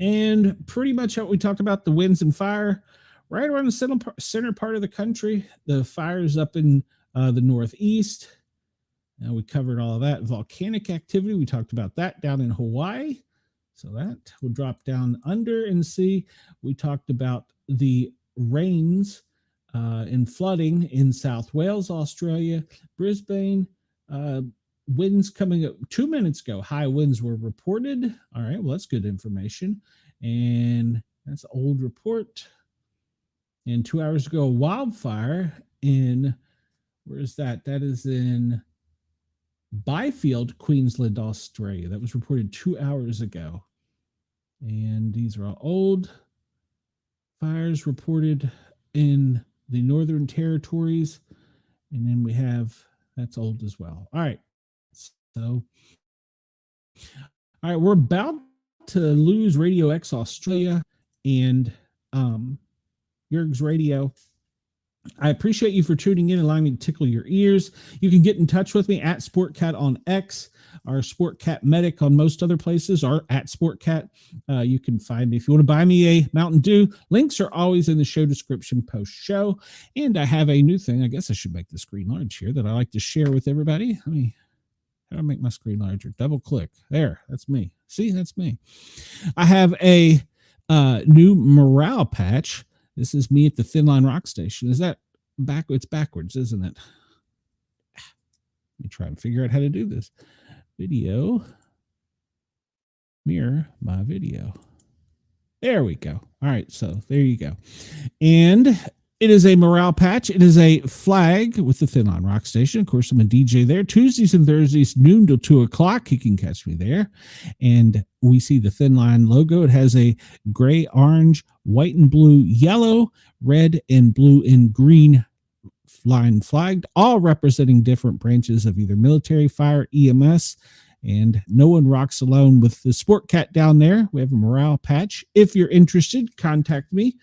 A: And pretty much what we talked about, the winds and fire, right around the center part of the country. The fire's up in the northeast. We covered all of that. Volcanic activity, we talked about that down in Hawaii. So that will drop down under and see. We talked about the rains and flooding in South Wales, Australia, Brisbane, winds coming up 2 minutes ago. High winds were reported. All right, well, that's good information. And that's an old report. And 2 hours ago, a wildfire in, where is that? That is in Byfield, Queensland, Australia. That was reported 2 hours ago. And these are all old fires reported in the Northern Territories. And then we have, that's old as well. All right. So, all right, we're about to lose Radio X Australia and Jurg's Radio. I appreciate you for tuning in and allowing me to tickle your ears. You can get in touch with me at Sportcat on X, or Sportcat Medic on most other places, or at Sportcat. You can find me if you want to buy me a Mountain Dew. Links are always in the show description post-show. And I have a new thing. I guess I should make the screen large here that I like to share with everybody. How do I make my screen larger? Double click. There, that's me. See, that's me. I have a new morale patch. This is me at the Thin Line Rock Station. Is that backwards? It's backwards, isn't it? Let me try and figure out how to do this. Video. Mirror my video. There we go. All right, so there you go. And it is a morale patch. It is a flag with the Thin Line Rock Station. Of course, I'm a DJ there. Tuesdays and Thursdays, noon till 2 o'clock. You can catch me there. And we see the Thin Line logo. It has a gray, orange, white and blue, yellow, red and blue and green line flagged, all representing different branches of either military, fire, EMS. And no one rocks alone with the Sportcat down there. We have a morale patch. If you're interested, contact me.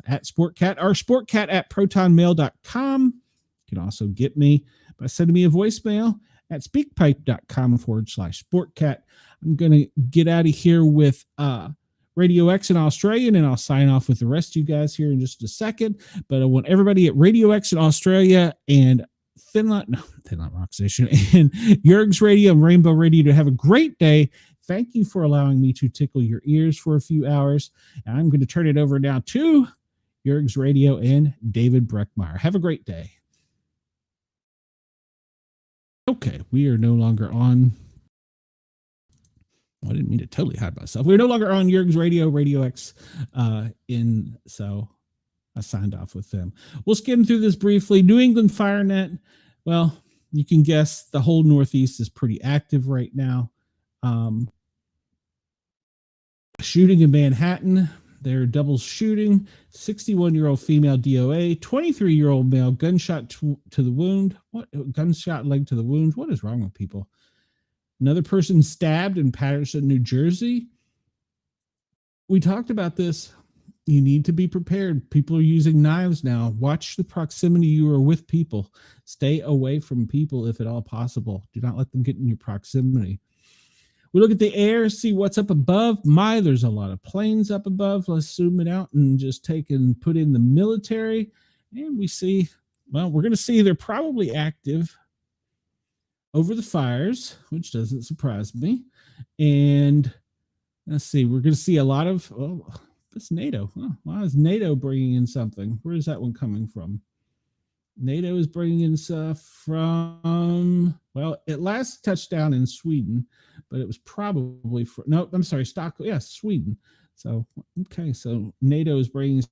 A: At Sportcat or Sportcat at protonmail.com. You can also get me by sending me a voicemail at speakpipe.com/Sportcat. I'm going to get out of here with Radio X in Australia, and I'll sign off with the rest of you guys here in just a second. But I want everybody at Radio X in Australia and Thin Line Rock Station and Jurg's Radio and Rainbow Radio to have a great day. Thank you for allowing me to tickle your ears for a few hours. And I'm going to turn it over now to Jurg's Radio and David Breckmeyer. Have a great day. Okay, we are no longer on. I didn't mean to totally hide myself. We're no longer on Jurg's Radio, Radio X. So I signed off with them. We'll skim through this briefly. New England FireNet. Well, you can guess the whole Northeast is pretty active right now. Shooting in Manhattan, they're double shooting. 61-year-old female DOA, 23-year-old male gunshot to the wound. What gunshot leg to the wound? What is wrong with people? Another person stabbed in Patterson, New Jersey. We talked about this. You need to be prepared. People are using knives now. Watch the proximity you are with people. Stay away from people if at all possible. Do not let them get in your proximity. We look at the air, see what's up above. There's a lot of planes up above. Let's zoom it out and just take and put in the military. And we see, well, we're going to see they're probably active over the fires, which doesn't surprise me. And let's see, we're going to see a lot of, it's NATO. Why is NATO bringing in something? Where is that one coming from? NATO is bringing in stuff from, well, it last touched down in Sweden, but it was probably Sweden. So, okay, so NATO is bringing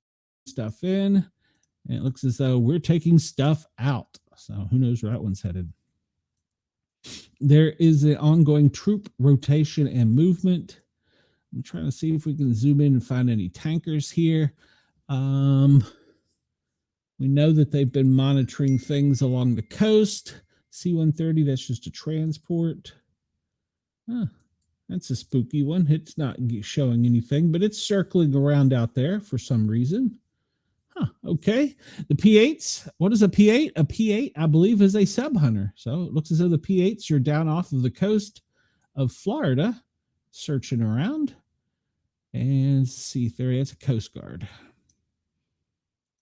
A: stuff in, and it looks as though we're taking stuff out. So who knows where that one's headed. There is an ongoing troop rotation and movement. I'm trying to see if we can zoom in and find any tankers here. We know that they've been monitoring things along the coast. C-130, that's just a transport. That's a spooky one. It's not showing anything, but it's circling around out there for some reason. Okay. The P-8s, what is a P-8? A P-8, I believe, is a sub-hunter. So it looks as though the P-8s are down off of the coast of Florida, searching around. And C-30, that's a Coast Guard.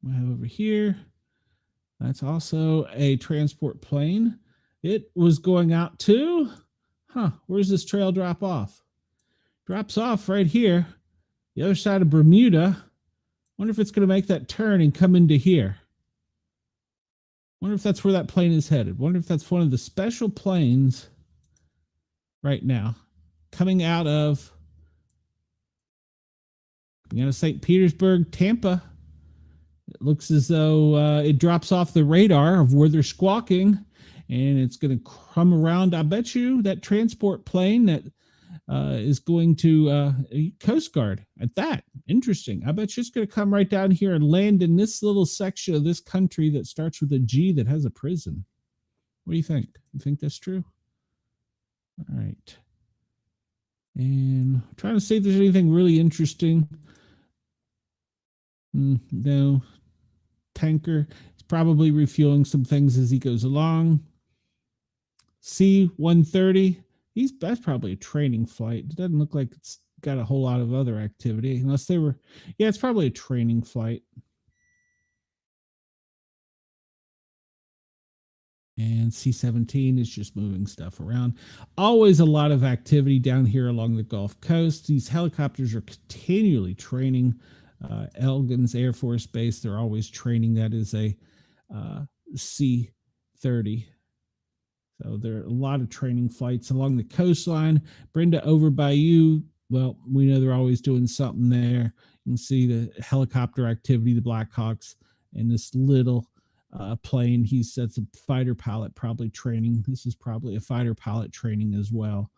A: We have over here, that's also a transport plane. It was going out to, where's this trail drop off? Drops off right here, the other side of Bermuda. Wonder if it's going to make that turn and come into here. Wonder if that's where that plane is headed. Wonder if that's one of the special planes right now coming out of St. Petersburg, Tampa. It looks as though it drops off the radar of where they're squawking, and it's going to come around. I bet you that transport plane that is going to Coast Guard at that. Interesting. I bet you it's going to come right down here and land in this little section of this country that starts with a G that has a prison. What do you think? You think that's true? All right. And I'm trying to see if there's anything really interesting. No. Tanker is probably refueling some things as he goes along. C-130, that's probably a training flight. It doesn't look like it's got a whole lot of other activity, unless they were, it's probably a training flight. And C-17 is just moving stuff around. Always a lot of activity down here along the Gulf Coast. These helicopters are continually training. Elgin's Air Force Base, they're always training. That is a C-30. So there are a lot of training flights along the coastline. Brenda, over by you, well, we know they're always doing something there. You can see the helicopter activity, the Blackhawks, and this little plane. That's a fighter pilot probably training. This is probably a fighter pilot training as well.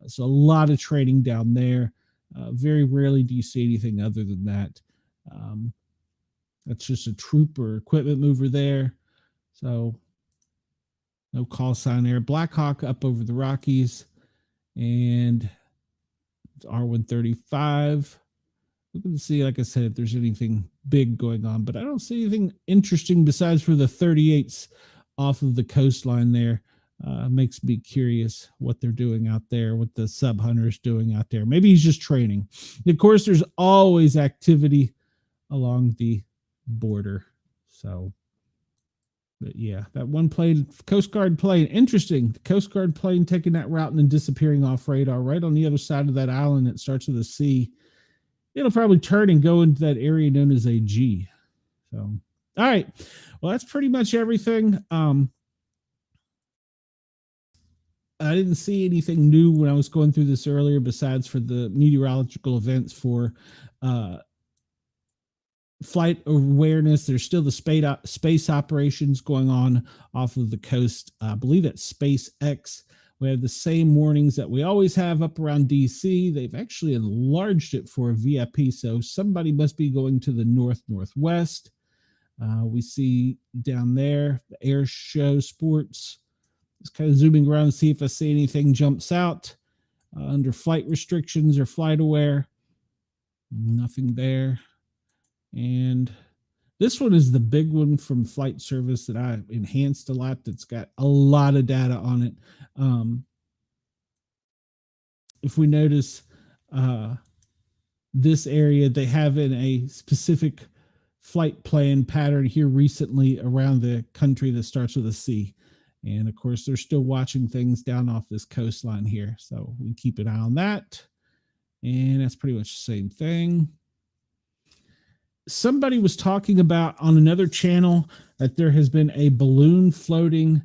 A: So a lot of training down there. Very rarely do you see anything other than that. That's just a troop or equipment mover there. So no call sign there. Blackhawk up over the Rockies, and it's R-135. Looking to see, like I said, if there's anything big going on, but I don't see anything interesting besides for the 38s off of the coastline there. Makes me curious what they're doing out there, what the sub hunter's doing out there. Maybe he's just training. Of course, there's always activity along the border. So, but yeah, that one plane, Coast Guard plane, interesting. The Coast Guard plane taking that route and then disappearing off radar right on the other side of that island that starts with a C. It'll probably turn and go into that area known as a G. So, all right. Well, that's pretty much everything. I didn't see anything new when I was going through this earlier, besides for the meteorological events for flight awareness. There's still the space operations going on off of the coast. I believe at SpaceX. We have the same warnings that we always have up around DC. They've actually enlarged it for a VIP, so somebody must be going to the northwest. We see down there the air show sports. Just kind of zooming around to see if I see anything jumps out under flight restrictions or flight aware. Nothing there. And this one is the big one from Flight Service that I enhanced a lot. That's got a lot of data on it. If we notice this area, they have in a specific flight plan pattern here recently around the country that starts with a C. And of course, they're still watching things down off this coastline here. So we keep an eye on that. And that's pretty much the same thing. Somebody was talking about on another channel that there has been a balloon floating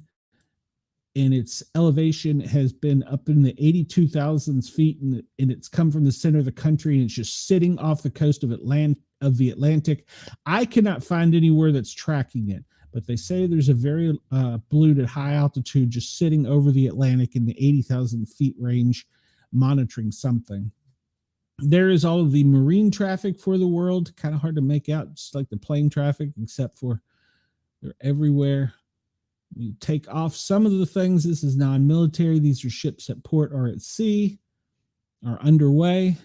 A: and its elevation has been up in the 82,000 feet, and it's come from the center of the country, and it's just sitting off the coast of the Atlantic. I cannot find anywhere that's tracking it, but they say there's a very balloon at high altitude just sitting over the Atlantic in the 80,000 feet range, monitoring something. There is all of the marine traffic for the world. Kind of hard to make out, just like the plane traffic, except for they're everywhere. We take off some of the things. This is non-military. These are ships at port or at sea, are underway.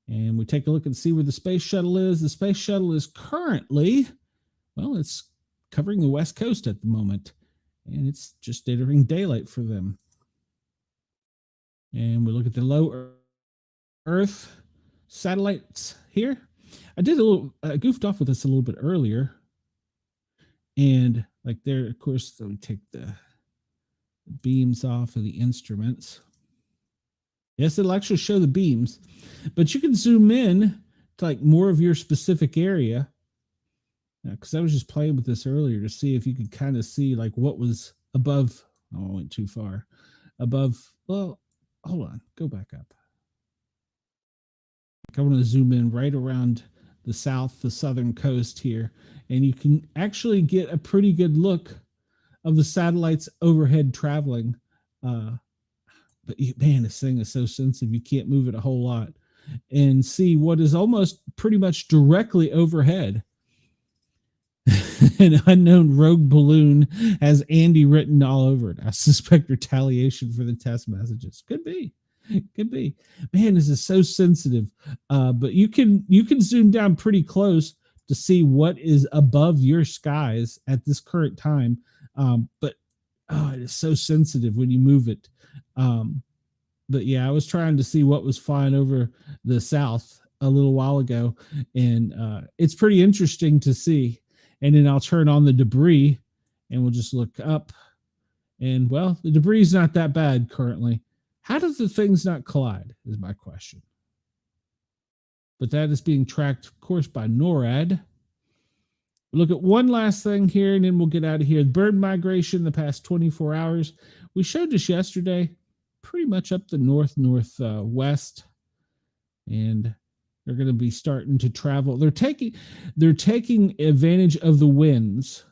A: And we take a look and see where the space shuttle is. The space shuttle is currently, well, it's covering the West Coast at the moment. And it's just entering daylight for them. And we look at the low Earth satellites here. I did goofed off with this a little bit earlier. And like there, of course, so we take the beams off of the instruments. Yes, it'll actually show the beams, but you can zoom in to like more of your specific area. Because I was just playing with this earlier to see if you could kind of see like what was above. Oh, I went too far. Above, well, hold on, go back up. I want to zoom in right around the southern coast here, and you can actually get a pretty good look of the satellites overhead traveling. But man, this thing is so sensitive, you can't move it a whole lot. And see what is almost pretty much directly overhead. An unknown rogue balloon has Andy written all over it. I suspect retaliation for the test messages. Could be. Man, this is so sensitive. But you can zoom down pretty close to see what is above your skies at this current time. But it is so sensitive when you move it. But yeah, I was trying to see what was flying over the south a little while ago, and it's pretty interesting to see. And then I'll turn on the debris, and we'll just look up. And well, the debris is not that bad currently. How does the things not collide is my question. But that is being tracked, of course, by NORAD. We'll look at one last thing here, and then we'll get out of here. Bird migration the past 24 hours. We showed this yesterday, pretty much up the northwest. And they're going to be starting to travel. They're taking advantage of the winds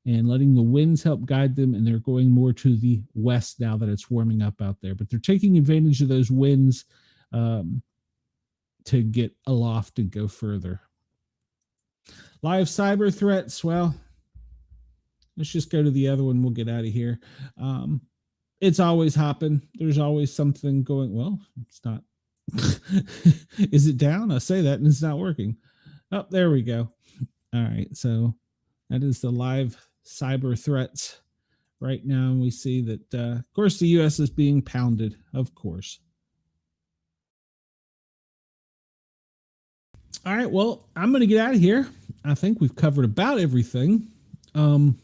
A: and letting the winds help guide them, and they're going more to the west now that it's warming up out there. But they're taking advantage of those winds to get aloft and go further. Live cyber threats. Well, let's just go to the other one. We'll get out of here. It's always hopping. There's always something going. Well, it's not. Is it down? I say that and it's not working. Oh, there we go. All right. So that is the live cyber threats right now. And we see that, of course, the U.S. is being pounded, of course. All right. Well, I'm going to get out of here. I think we've covered about everything. One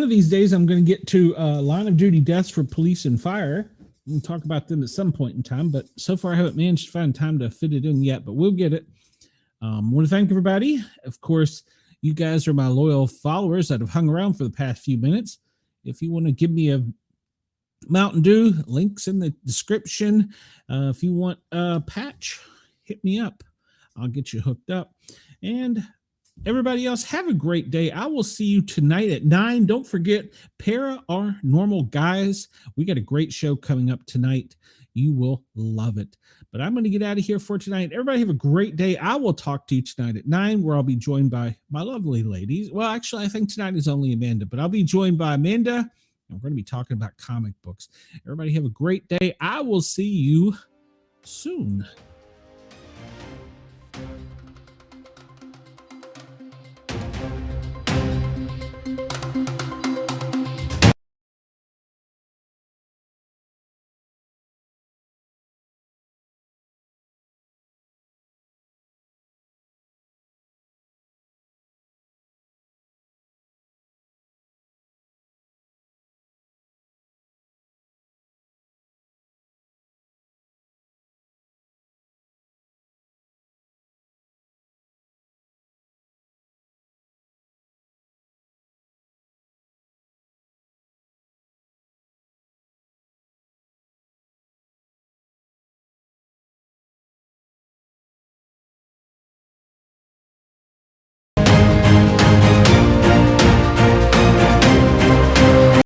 A: of these days, I'm going to get to line of duty deaths for police and fire. We'll talk about them at some point in time, but so far I haven't managed to find time to fit it in yet, but we'll get it. I want to thank everybody. Of course, you guys are my loyal followers that have hung around for the past few minutes. If you want to give me a Mountain Dew, links in the description. If you want a patch, hit me up. I'll get you hooked up. And everybody else, have a great day. I will see you tonight at 9. Don't forget, Para Our Normal Guys. We got a great show coming up tonight. You will love it. But I'm going to get out of here for tonight. Everybody have a great day. I will talk to you tonight at 9, where I'll be joined by my lovely ladies. Well, actually, I think tonight is only Amanda, but I'll be joined by Amanda, and we're going to be talking about comic books. Everybody have a great day. I will see you soon.